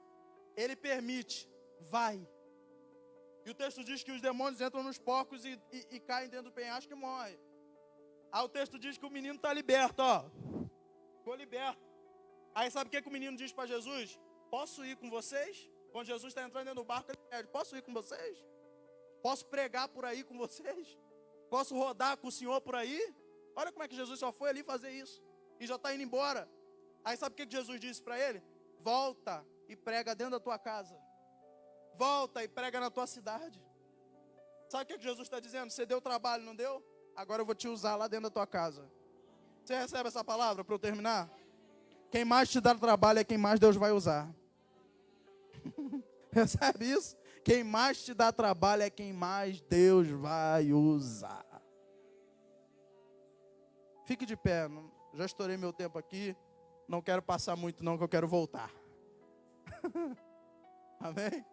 Ele permite. Vai. E o texto diz que os demônios entram nos porcos e caem dentro do penhasco e morrem. Aí o texto diz que o menino está liberto, ó. Ficou liberto. Aí sabe o que o menino diz para Jesus? Posso ir com vocês? Quando Jesus está entrando dentro do barco, ele pede, posso ir com vocês? Posso pregar por aí com vocês? Posso rodar com o Senhor por aí? Olha como é que Jesus só foi ali fazer isso. E já está indo embora. Aí sabe o que Jesus disse para ele? Volta e prega dentro da tua casa. Volta e prega na tua cidade. Sabe o que Jesus está dizendo? Você deu trabalho, não deu? Agora eu vou te usar lá dentro da tua casa. Você recebe essa palavra para eu terminar? Quem mais te dá trabalho é quem mais Deus vai usar. Recebe isso? Quem mais te dá trabalho é quem mais Deus vai usar. Fique de pé. Já estourei meu tempo aqui. Não quero passar muito não, que eu quero voltar. Amém?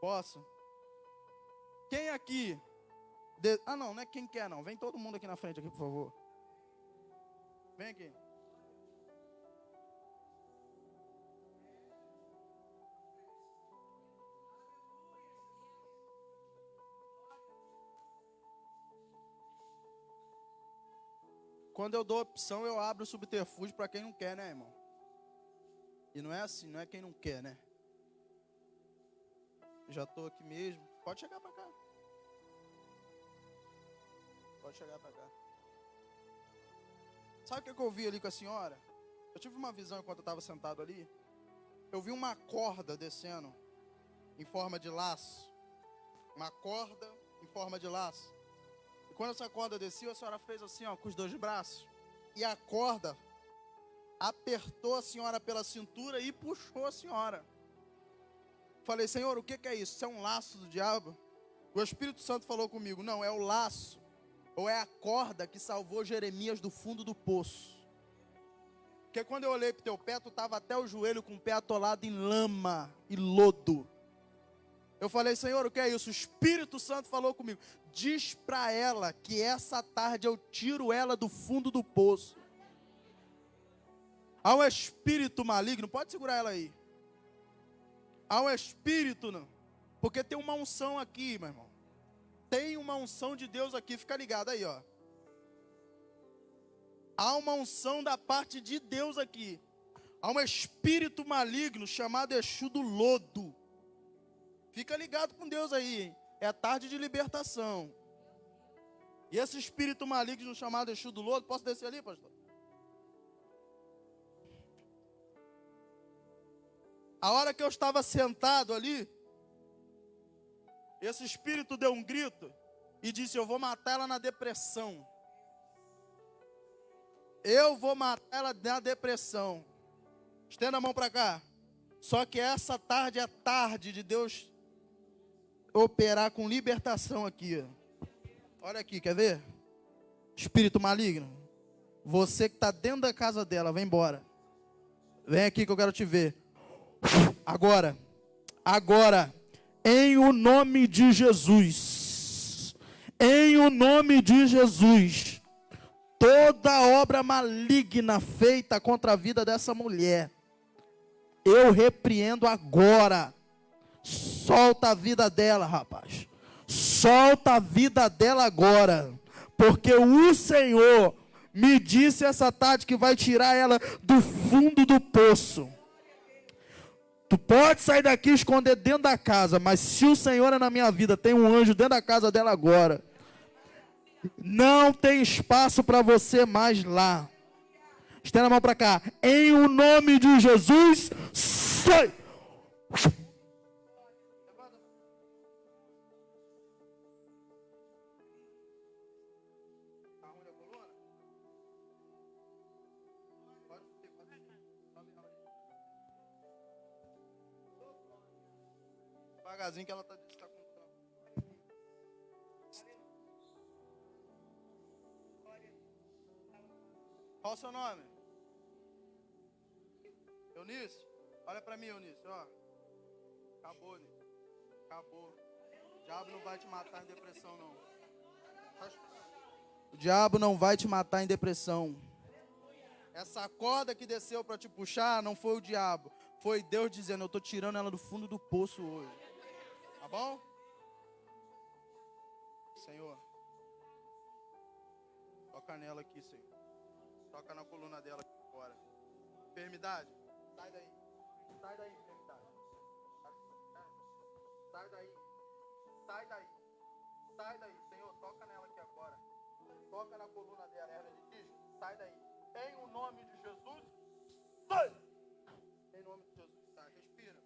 Posso? Quem aqui... não é quem quer não. Vem todo mundo aqui na frente, aqui, por favor. Vem aqui. quando eu dou opção, eu abro o subterfúgio para quem não quer, né, irmão? E não é assim, não é quem não quer, né? Já estou aqui mesmo. Pode chegar para cá. Pode chegar para cá. Sabe o que eu vi ali com a senhora? Eu tive uma visão enquanto eu estava sentado ali. Eu vi uma corda descendo em forma de laço. Uma corda em forma de laço. E quando essa corda desceu, a senhora fez assim, ó, com os dois braços. E a corda apertou a senhora pela cintura e puxou a senhora. Falei, Senhor, o que é isso? Isso é um laço do diabo? O Espírito Santo falou comigo, não, é o laço, ou é a corda que salvou Jeremias do fundo do poço. Porque quando eu olhei para o teu pé, tu estava até o joelho com o pé atolado em lama e lodo. Eu falei, Senhor, o que é isso? O Espírito Santo falou comigo, diz para ela que essa tarde eu tiro ela do fundo do poço. Há um espírito maligno, pode segurar ela aí. Há um espírito, não, porque tem uma unção aqui, meu irmão. Tem uma unção de Deus aqui, fica ligado aí, ó. Há uma unção da parte de Deus aqui. Há um espírito maligno chamado Exu do lodo. Fica ligado com Deus aí, hein? É tarde de libertação. E esse espírito maligno chamado Exu do lodo, posso descer ali, pastor? A hora que eu estava sentado ali, esse espírito deu um grito e disse, eu vou matar ela na depressão. Eu vou matar ela na depressão. Estenda a mão para cá. Só que essa tarde é tarde de Deus operar com libertação aqui. Olha aqui, quer ver? Espírito maligno. Você que está dentro da casa dela, vem embora. Vem aqui que eu quero te ver. Agora, em o nome de Jesus, em o nome de Jesus, toda obra maligna feita contra a vida dessa mulher, eu repreendo agora. Solta a vida dela, rapaz. Solta a vida dela agora, porque o Senhor me disse essa tarde que vai tirar ela do fundo do poço. Tu pode sair daqui e esconder dentro da casa, mas se o Senhor é na minha vida, tem um anjo dentro da casa dela agora. Não tem espaço para você mais lá. Estenda a mão para cá. Em o nome de Jesus, sai! Devagarzinho que ela está com tempo. Qual o seu nome? Eunice? Olha para mim, Eunice, ó. Acabou, né? Acabou. O diabo não vai te matar em depressão, não. O diabo não vai te matar em depressão. Essa corda que desceu para te puxar não foi o diabo. Foi Deus dizendo, eu estou tirando ela do fundo do poço hoje. Tá bom? Senhor. Toca nela aqui, Senhor. Toca na coluna dela aqui fora. Enfermidade, sai daí. Sai daí, enfermidade. Sai daí. Sai daí. Sai daí, Senhor. Toca nela aqui agora. Toca na coluna dela, hernia de disco. Sai daí. Em o nome de Jesus. Sai! Em nome de Jesus. Tá, respira.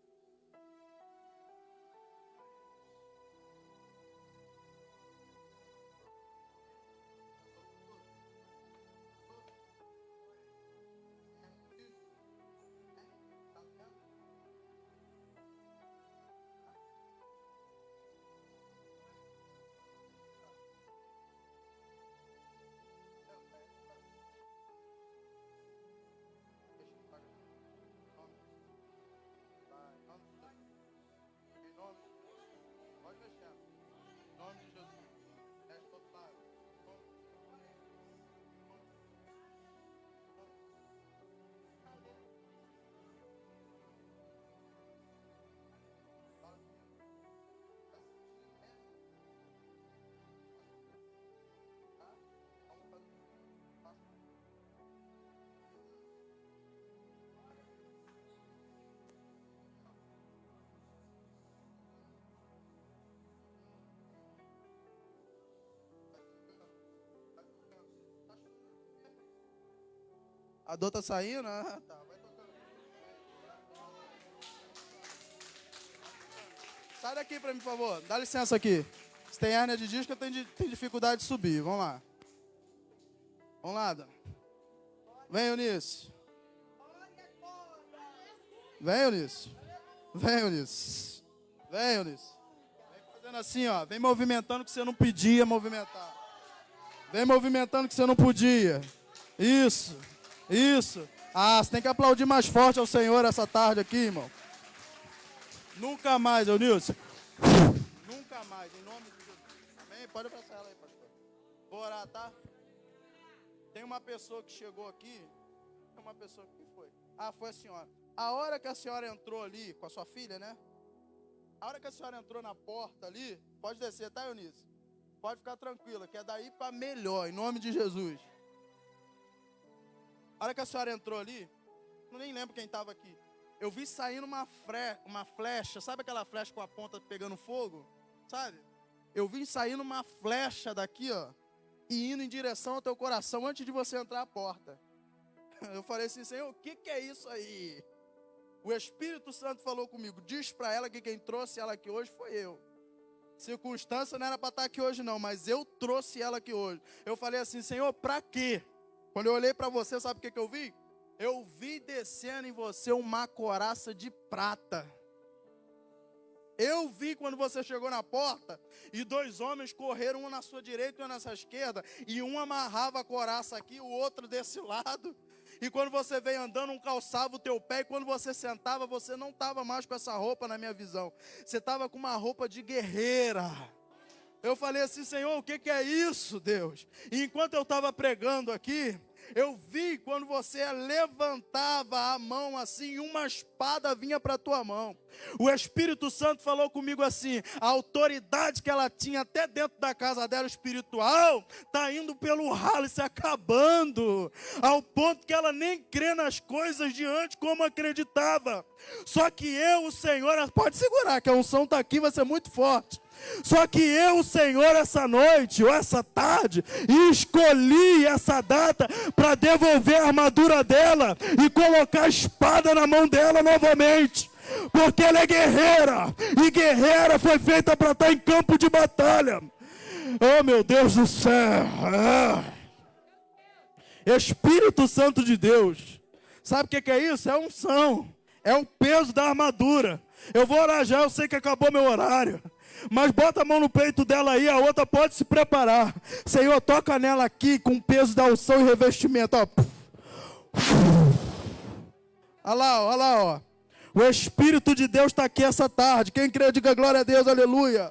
A dor tá saindo? Ah, tá. Vai tocando. Sai daqui pra mim, por favor. Dá licença aqui. Se tem hérnia de disco, eu tenho dificuldade de subir. Vamos lá. Vamos lá, dona. Vem, Eunice. Vem, Eunice. Vem, Eunice. Vem, Eunice. Vem fazendo assim, ó. Vem movimentando que você não podia movimentar. Vem movimentando que você não podia. Isso. Isso. Ah, você tem que aplaudir mais forte ao Senhor essa tarde aqui, irmão. Nunca mais, Eunice. Nunca mais, em nome de Jesus. Amém? Pode abraçar ela aí, pastor. Vou orar, tá? Tem uma pessoa que chegou aqui. Tem uma pessoa que foi. Ah, foi a senhora. A hora que a senhora entrou ali com a sua filha, né? A hora que a senhora entrou na porta ali, pode descer, tá, Eunice? Pode ficar tranquila, que é daí para melhor, em nome de Jesus. A hora que a senhora entrou ali, eu nem lembro quem estava aqui. Eu vi saindo uma flecha, sabe aquela flecha com a ponta pegando fogo? Sabe? Eu vi saindo uma flecha daqui, ó, e indo em direção ao teu coração antes de você entrar a porta. Eu falei assim, Senhor, o que é isso aí? O Espírito Santo falou comigo, diz para ela que quem trouxe ela aqui hoje foi eu. Circunstância não era para estar aqui hoje não, mas eu trouxe ela aqui hoje. Eu falei assim, Senhor, para quê? Quando eu olhei para você, sabe o que eu vi? Eu vi descendo em você uma couraça de prata. Eu vi quando você chegou na porta e dois homens correram, um na sua direita e um na sua esquerda, e um amarrava a couraça aqui, o outro desse lado. E quando você veio andando, um calçava o teu pé, e quando você sentava, você não estava mais com essa roupa na minha visão. Você estava com uma roupa de guerreira. Eu falei assim, Senhor, o que é isso, Deus? E enquanto eu estava pregando aqui, eu vi quando você levantava a mão assim, uma espada vinha para a tua mão. O Espírito Santo falou comigo assim, a autoridade que ela tinha até dentro da casa dela espiritual, está indo pelo ralo e se acabando, ao ponto que ela nem crê nas coisas de antes como acreditava. Só que eu, o Senhor, pode segurar que a unção está aqui, vai ser muito forte. Só que eu, Senhor, essa noite ou essa tarde, escolhi essa data para devolver a armadura dela e colocar a espada na mão dela novamente. Porque ela é guerreira, e guerreira foi feita para estar em campo de batalha. Oh, meu Deus do céu! Espírito Santo de Deus. Sabe o que é isso? É unção. É o peso da armadura. Eu vou orar já, eu sei que acabou meu horário. Mas bota a mão no peito dela aí, a outra pode se preparar. Senhor, toca nela aqui com o peso da unção e revestimento. Ó. Olha lá, olha lá, ó. O Espírito de Deus está aqui essa tarde. Quem crê, diga glória a Deus, aleluia.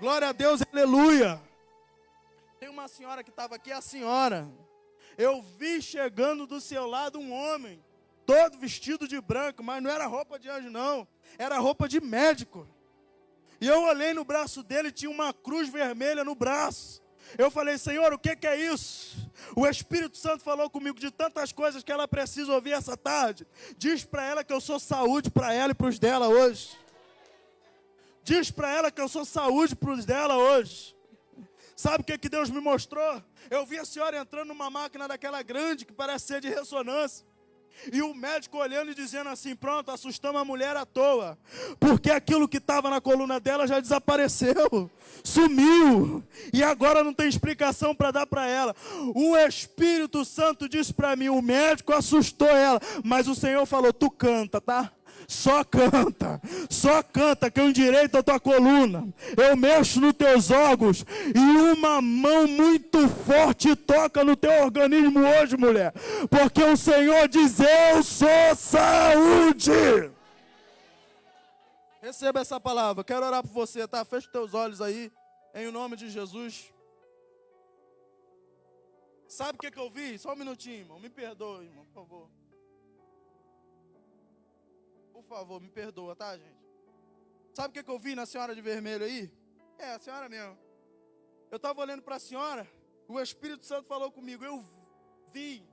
Glória a Deus, aleluia. Tem uma senhora que estava aqui, a senhora. Eu vi chegando do seu lado um homem, todo vestido de branco, mas não era roupa de anjo não, era roupa de médico. E eu olhei no braço dele, tinha uma cruz vermelha no braço. Eu falei, Senhor, o que é isso? O Espírito Santo falou comigo de tantas coisas que ela precisa ouvir essa tarde. Diz para ela que eu sou saúde para ela e para os dela hoje. Diz para ela que eu sou saúde para os dela hoje. Sabe o que Deus me mostrou? Eu vi a senhora entrando numa máquina daquela grande, que parece ser de ressonância. E o médico olhando e dizendo assim, pronto, assustamos a mulher à toa. Porque aquilo que estava na coluna dela já desapareceu. Sumiu. E agora não tem explicação para dar para ela. O Espírito Santo disse para mim, o médico assustou ela. Mas o Senhor falou, tu canta, tá? Só canta que eu endireito a tua coluna, eu mexo nos teus órgãos, e uma mão muito forte toca no teu organismo hoje, mulher, porque o Senhor diz, eu sou saúde. Receba essa palavra, quero orar por você, tá? Fecha os teus olhos aí, em nome de Jesus. Sabe o que eu vi? Só um minutinho, irmão, me perdoe, irmão, por favor. Por favor, me perdoa, tá, gente? Sabe o que eu vi na senhora de vermelho aí? É, a senhora mesmo. Eu estava olhando para a senhora, o Espírito Santo falou comigo, eu vi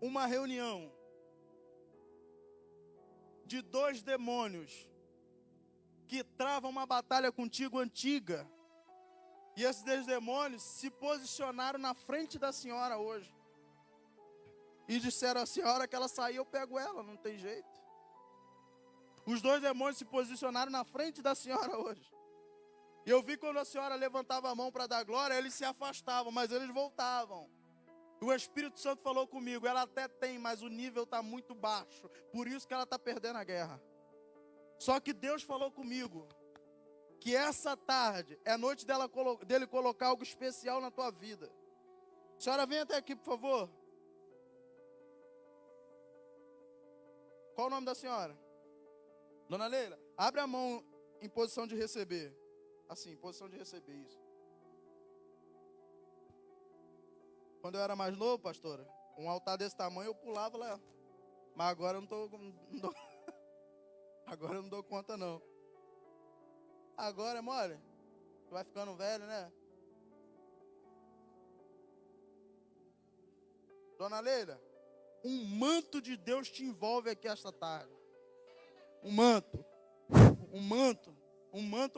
uma reunião de dois demônios que travam uma batalha contigo antiga. E esses dois demônios se posicionaram na frente da senhora hoje. e disseram à senhora que ela sair, eu pego ela, não tem jeito. Os 2 demônios se posicionaram na frente da senhora hoje. E eu vi quando a senhora levantava a mão para dar glória, eles se afastavam, mas eles voltavam. E o Espírito Santo falou comigo, ela até tem, mas o nível está muito baixo. Por isso que ela está perdendo a guerra. Só que Deus falou comigo, que essa tarde é a noite dele colocar algo especial na tua vida. Senhora, vem até aqui, por favor. Qual o nome da senhora? Dona Leila, abre a mão em posição de receber. Assim, em posição de receber isso. Quando eu era mais novo, pastora, um altar desse tamanho eu pulava lá. Mas agora eu agora eu não dou conta não. Agora é mole. Tu vai ficando velho, né? Dona Leila, um manto de Deus te envolve aqui esta tarde. Um manto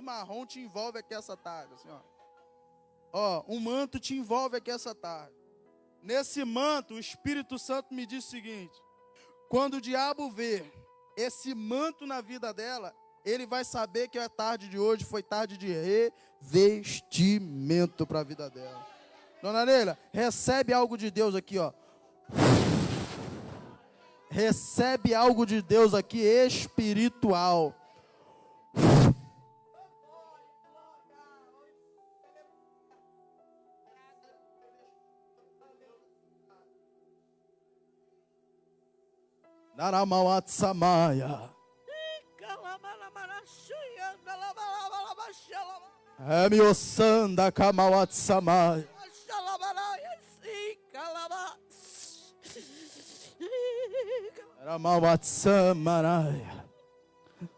marrom te envolve aqui essa tarde, assim, ó. Um manto te envolve aqui essa tarde. Nesse manto, o Espírito Santo me disse o seguinte: quando o diabo vê esse manto na vida dela, ele vai saber que a tarde de hoje foi tarde de revestimento para a vida dela. Dona Leila, recebe algo de Deus aqui, ó. Recebe algo de Deus aqui espiritual. Naramawatsamaya. Emiosanda kamawatsamaya.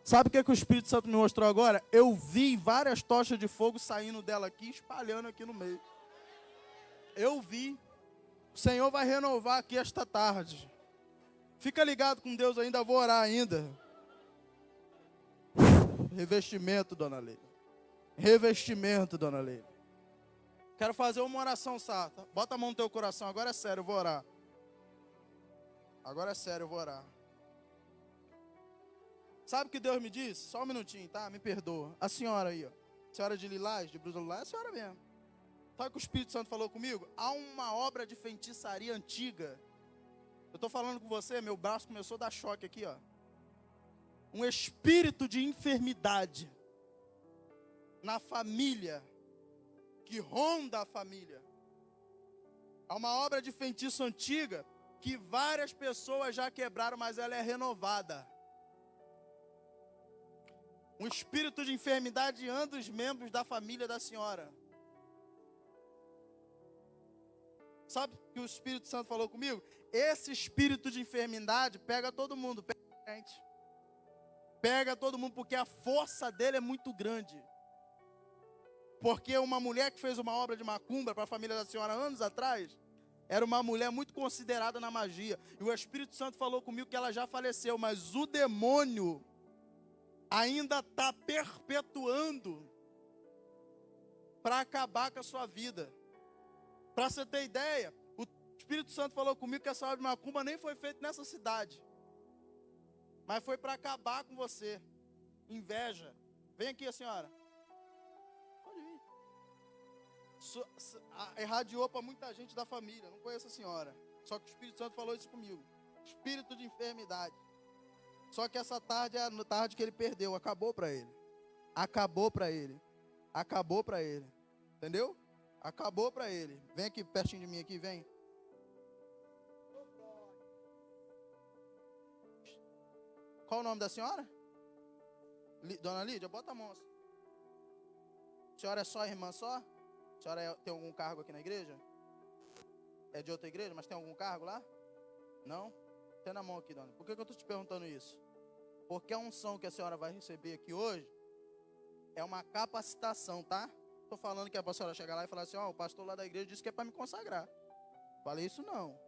Sabe o que o Espírito Santo me mostrou agora? Eu vi várias tochas de fogo saindo dela aqui, espalhando aqui no meio. Eu vi. O Senhor vai renovar aqui esta tarde. Fica ligado com Deus ainda, vou orar ainda. Revestimento, Dona Leila. Revestimento, Dona Leila. Quero fazer uma oração, Sata. Bota a mão no teu coração, agora é sério, eu vou orar. Agora é sério, eu vou orar. Sabe o que Deus me disse? Só um minutinho, tá? Me perdoa. A senhora aí, ó. A senhora de lilás, de blusa lilás, é a senhora mesmo. Sabe o que o Espírito Santo falou comigo? Há uma obra de feitiçaria antiga. Eu estou falando com você, meu braço começou a dar choque aqui, ó. Um espírito de enfermidade na família, que ronda a família. Há uma obra de feitiço antiga que várias pessoas já quebraram, mas ela é renovada. Um espírito de enfermidade anda os membros da família da senhora. Sabe o que o Espírito Santo falou comigo? Esse espírito de enfermidade pega todo mundo, pega a gente. Pega todo mundo, porque a força dele é muito grande. Porque uma mulher que fez uma obra de macumba para a família da senhora anos atrás, era uma mulher muito considerada na magia. E o Espírito Santo falou comigo que ela já faleceu, mas o demônio ainda está perpetuando para acabar com a sua vida. Para você ter ideia, o Espírito Santo falou comigo que essa obra de macumba nem foi feita nessa cidade. Mas foi para acabar com você. Inveja. Vem aqui, a senhora. Pode vir. Irradiou para muita gente da família. Não conheço a senhora. Só que o Espírito Santo falou isso comigo. Espírito de enfermidade. Só que essa tarde é a tarde que ele perdeu. Acabou para ele. Acabou para ele. Acabou para ele. Entendeu? Acabou para ele. Vem aqui pertinho de mim aqui, vem. Qual o nome da senhora? Dona Lídia, bota a mão. A senhora é só irmã só? A senhora tem algum cargo aqui na igreja? É de outra igreja, mas tem algum cargo lá? Não? Tem na mão aqui, dona. Por que eu estou te perguntando isso? Porque a unção que a senhora vai receber aqui hoje é uma capacitação, tá? Estou falando que é para a senhora chegar lá e falar assim, ó, o pastor lá da igreja disse que é para me consagrar. Falei isso não.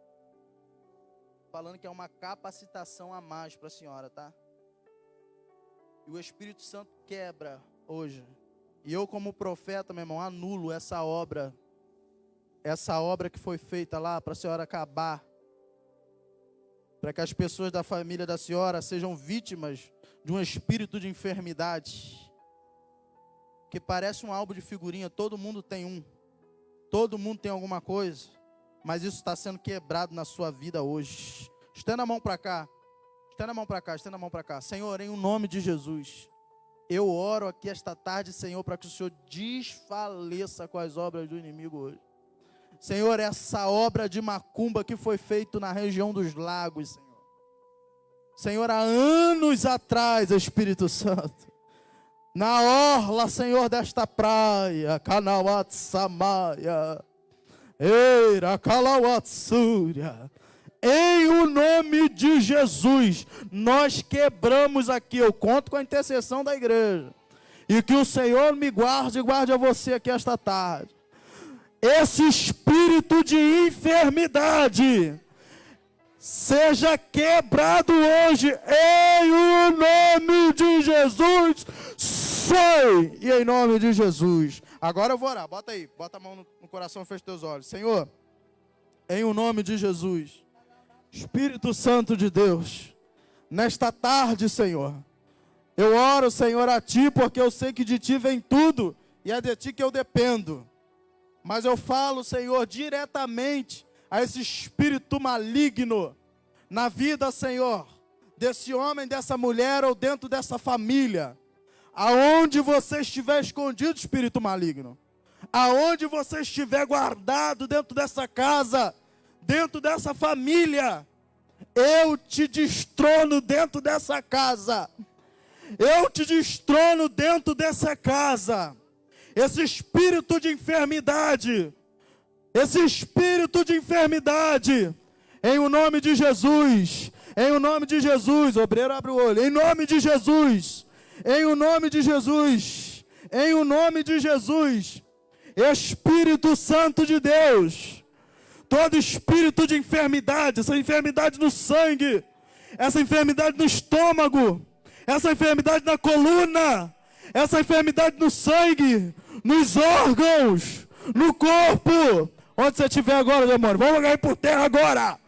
Falando que é uma capacitação a mais para a senhora, tá? E o Espírito Santo quebra hoje. E eu como profeta, meu irmão, anulo essa obra que foi feita lá para a senhora acabar para que as pessoas da família da senhora sejam vítimas de um espírito de enfermidade, que parece um álbum de figurinha, todo mundo tem um, todo mundo tem alguma coisa, mas isso está sendo quebrado na sua vida hoje. Estenda a mão para cá, estenda a mão para cá, estenda a mão para cá. Senhor, em o nome de Jesus, eu oro aqui esta tarde, Senhor, para que o Senhor desfaleça com as obras do inimigo hoje. Senhor, essa obra de macumba que foi feita na região dos lagos, Senhor. Senhor, há anos atrás, Espírito Santo, na orla, Senhor, desta praia, Kanawat Samaya, Eira Kalawatsuria, em o nome de Jesus, nós quebramos aqui, eu conto com a intercessão da igreja, e que o Senhor me guarde e guarde a você aqui esta tarde, esse espírito de enfermidade, seja quebrado hoje, em o nome de Jesus, sai, e em nome de Jesus. Agora eu vou orar, bota aí, bota a mão no coração, fecha teus olhos. Senhor, em o nome de Jesus, Espírito Santo de Deus, nesta tarde, Senhor, eu oro, Senhor, a Ti, porque eu sei que de Ti vem tudo, e é de Ti que eu dependo. Mas eu falo, Senhor, diretamente a esse espírito maligno na vida, Senhor, desse homem, dessa mulher ou dentro dessa família. Aonde você estiver escondido, espírito maligno, aonde você estiver guardado dentro dessa casa, dentro dessa família, eu te destrono dentro dessa casa. Eu te destrono dentro dessa casa. Esse espírito de enfermidade, em o nome de Jesus, em o nome de Jesus, obreiro abre o olho, em nome de Jesus, em o nome de Jesus, em o nome de Jesus, Espírito Santo de Deus, todo espírito de enfermidade, essa enfermidade no sangue, essa enfermidade no estômago, essa enfermidade na coluna, essa enfermidade no sangue, nos órgãos, no corpo, onde você estiver agora, demônio, vamos cair por terra agora,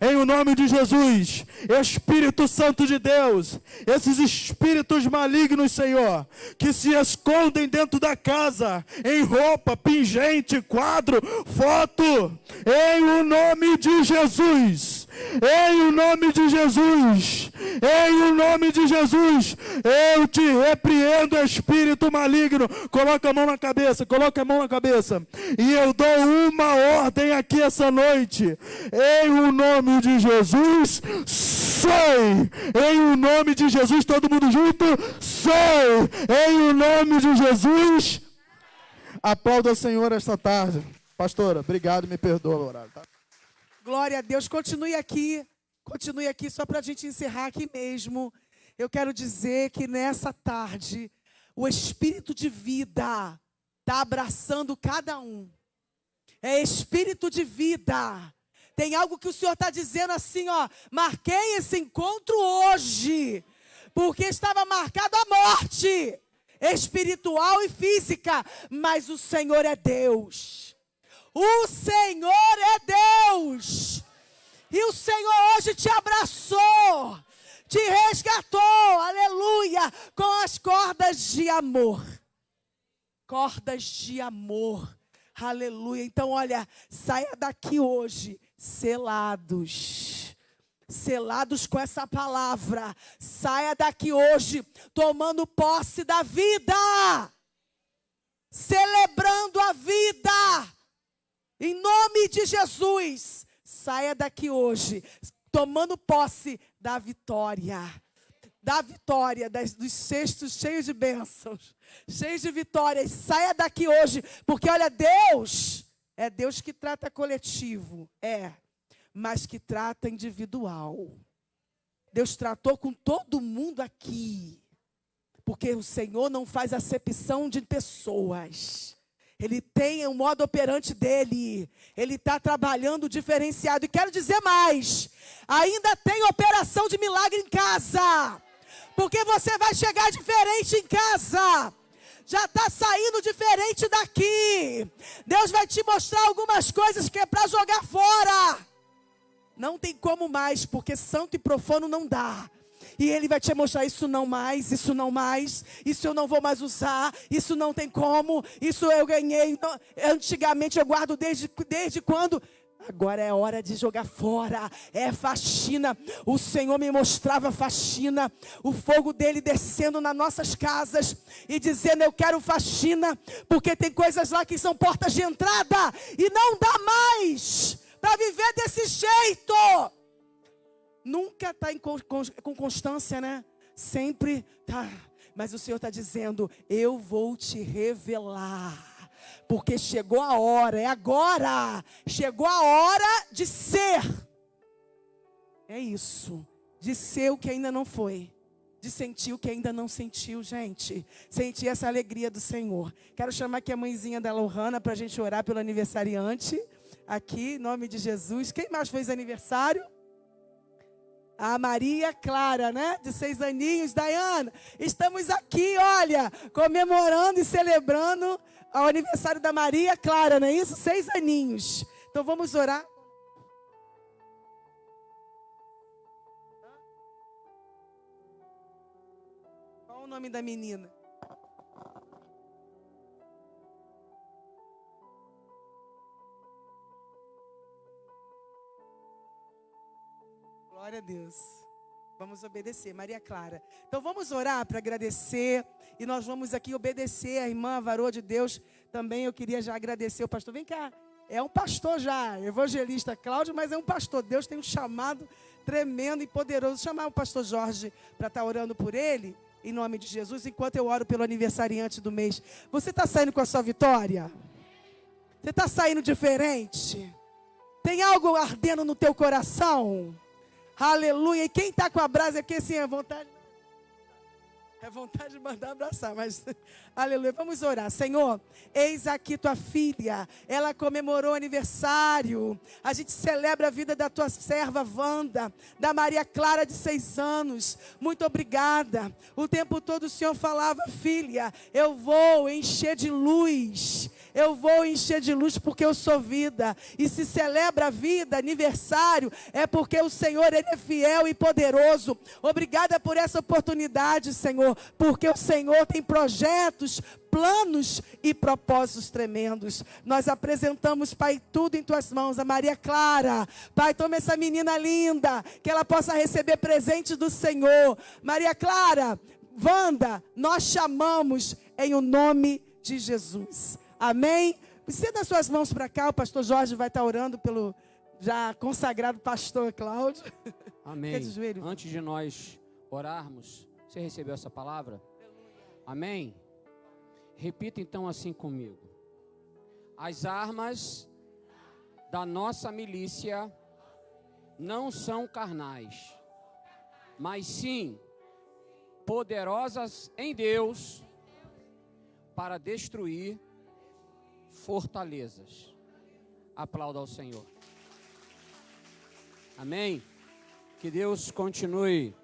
em o nome de Jesus, Espírito Santo de Deus, esses espíritos malignos, Senhor, que se escondem dentro da casa, em roupa, pingente, quadro, foto, em o nome de Jesus, em o nome de Jesus, em o nome de Jesus, eu te repreendo, espírito maligno. Coloca a mão na cabeça, e eu dou uma ordem aqui essa noite, em o nome de Jesus, sai, em o nome de Jesus, todo mundo junto, sai, em o nome de Jesus. Aplauda o Senhor esta tarde. Pastora, obrigado, me perdoa o horário, tá? Glória a Deus, continue aqui só para a gente encerrar aqui mesmo. Eu quero dizer que nessa tarde, o espírito de vida está abraçando cada um. É espírito de vida. Tem algo que o Senhor está dizendo assim, ó, marquei esse encontro hoje, porque estava marcado a morte, espiritual e física, mas o Senhor é Deus. O Senhor é Deus. E o Senhor hoje te abraçou, te resgatou, aleluia, com as cordas de amor. Cordas de amor, aleluia. Então, olha, saia daqui hoje selados com essa palavra. Saia daqui hoje tomando posse da vida, celebrando a vida. Em nome de Jesus, saia daqui hoje tomando posse da vitória, dos cestos cheios de bênçãos, cheios de vitórias. Saia daqui hoje, porque olha, Deus é Deus que trata coletivo, mas que trata individual. Deus tratou com todo mundo aqui, porque o Senhor não faz acepção de pessoas. Ele tem o modo operante dele. Ele está trabalhando diferenciado. E quero dizer mais, ainda tem operação de milagre em casa, porque você vai chegar diferente em casa. já está saindo diferente daqui. Deus vai te mostrar algumas coisas que é para jogar fora. Não tem como mais, porque santo e profano não dá. E Ele vai te mostrar isso não mais, isso não mais, isso eu não vou mais usar, isso não tem como, isso eu ganhei, antigamente eu guardo desde quando? Agora é hora de jogar fora, é faxina. O Senhor me mostrava faxina, o fogo dele descendo nas nossas casas e dizendo: eu quero faxina, porque tem coisas lá que são portas de entrada e não dá mais para viver desse jeito. Nunca está com constância, né? Sempre tá. Mas o Senhor está dizendo: eu vou te revelar. Porque chegou a hora, é agora. Chegou a hora de ser. É isso. De ser o que ainda não foi. De sentir o que ainda não sentiu, gente. Sentir essa alegria do Senhor. Quero chamar aqui a mãezinha da Lohana para a gente orar pelo aniversariante. Aqui, em nome de Jesus. Quem mais fez aniversário? A Maria Clara, né? De 6 aninhos. Dayana, estamos aqui, olha, comemorando e celebrando o aniversário da Maria Clara, não é isso? 6 aninhos. Então vamos orar. Qual o nome da menina? Glória a Deus. Vamos obedecer, Maria Clara. Então vamos orar para agradecer. E nós vamos aqui obedecer a irmã Varô de Deus. Também eu queria já agradecer o pastor. Vem cá, é um pastor já, evangelista Cláudio, mas é um pastor. Deus tem um chamado tremendo e poderoso. Vou chamar o pastor Jorge para estar orando por ele, em nome de Jesus, enquanto eu oro pelo aniversariante do mês. Você está saindo com a sua vitória? Você está saindo diferente? Tem algo ardendo no teu coração? Aleluia. E quem está com a brasa aqui, assim, é vontade de mandar abraçar, mas aleluia. Vamos orar. Senhor, eis aqui tua filha, ela comemorou aniversário. A gente celebra a vida da tua serva Wanda, da Maria Clara de 6 anos. Muito obrigada. O tempo todo o Senhor falava: filha, eu vou encher de luz. Eu vou encher de luz porque eu sou vida. E se celebra a vida, aniversário, é porque o Senhor, Ele é fiel e poderoso. Obrigada por essa oportunidade, Senhor, porque o Senhor tem projetos, planos e propósitos tremendos. Nós apresentamos, Pai, tudo em tuas mãos. A Maria Clara, Pai, toma essa menina linda, que ela possa receber presentes do Senhor. Maria Clara, Wanda, nós chamamos em o nome de Jesus. Amém? Estenda as suas mãos para cá, o pastor Jorge vai estar orando pelo já consagrado pastor Cláudio. Amém. Antes de nós orarmos, você recebeu essa palavra? Amém? Repita então assim comigo. As armas da nossa milícia não são carnais, mas sim poderosas em Deus para destruir fortalezas. Aplauda ao Senhor. Amém? Que Deus continue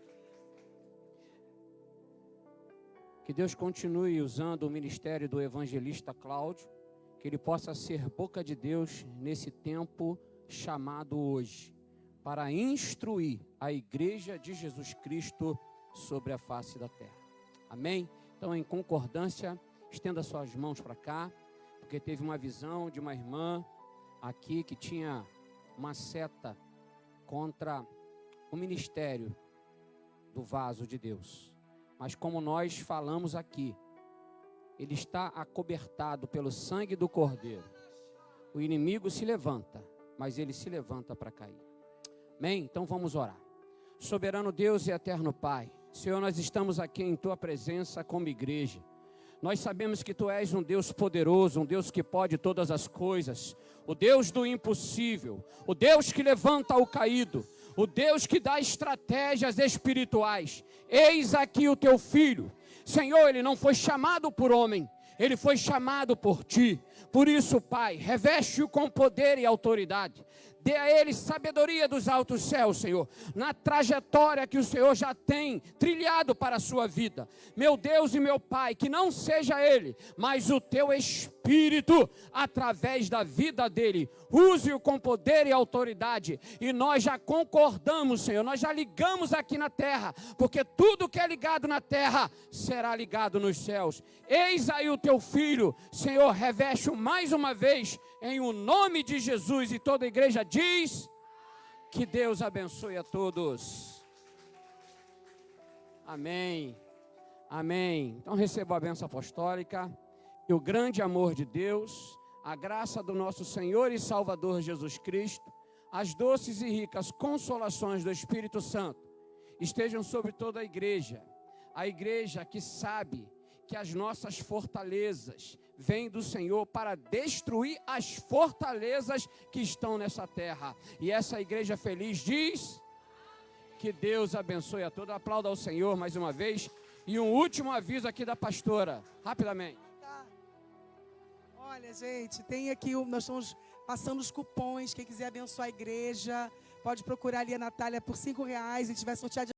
usando o ministério do evangelista Cláudio, que ele possa ser boca de Deus nesse tempo chamado hoje, para instruir a igreja de Jesus Cristo sobre a face da terra. Amém? Então, em concordância, estenda suas mãos para cá, porque teve uma visão de uma irmã aqui que tinha uma seta contra o ministério do vaso de Deus. Mas como nós falamos aqui, ele está acobertado pelo sangue do Cordeiro. O inimigo se levanta, mas ele se levanta para cair. Amém? Então vamos orar. Soberano Deus e eterno Pai, Senhor, nós estamos aqui em Tua presença como igreja. Nós sabemos que Tu és um Deus poderoso, um Deus que pode todas as coisas, o Deus do impossível, o Deus que levanta o caído, o Deus que dá estratégias espirituais. Eis aqui o Teu filho. Senhor, ele não foi chamado por homem, ele foi chamado por Ti. Por isso, Pai, reveste-o com poder e autoridade. Dê a ele sabedoria dos altos céus, Senhor, na trajetória que o Senhor já tem trilhado para a sua vida. Meu Deus e meu Pai, que não seja ele, mas o teu Espírito, através da vida dele, use-o com poder e autoridade. E nós já concordamos, Senhor, nós já ligamos aqui na terra, porque tudo que é ligado na terra será ligado nos céus. Eis aí o teu filho, Senhor, reveste-o mais uma vez, em o nome de Jesus. E toda a igreja diz: que Deus abençoe a todos. Amém. Amém. Então receba a bênção apostólica. E o grande amor de Deus, a graça do nosso Senhor e Salvador Jesus Cristo, as doces e ricas consolações do Espírito Santo estejam sobre toda a igreja que sabe que as nossas fortalezas vêm do Senhor para destruir as fortalezas que estão nessa terra. E essa igreja feliz diz: que Deus abençoe a todos. Aplauda ao Senhor mais uma vez. E um último aviso aqui da pastora, rapidamente. Olha, gente, tem aqui, nós estamos passando os cupons. Quem quiser abençoar a igreja, pode procurar ali a Natália por R$5. A gente vai sortear dia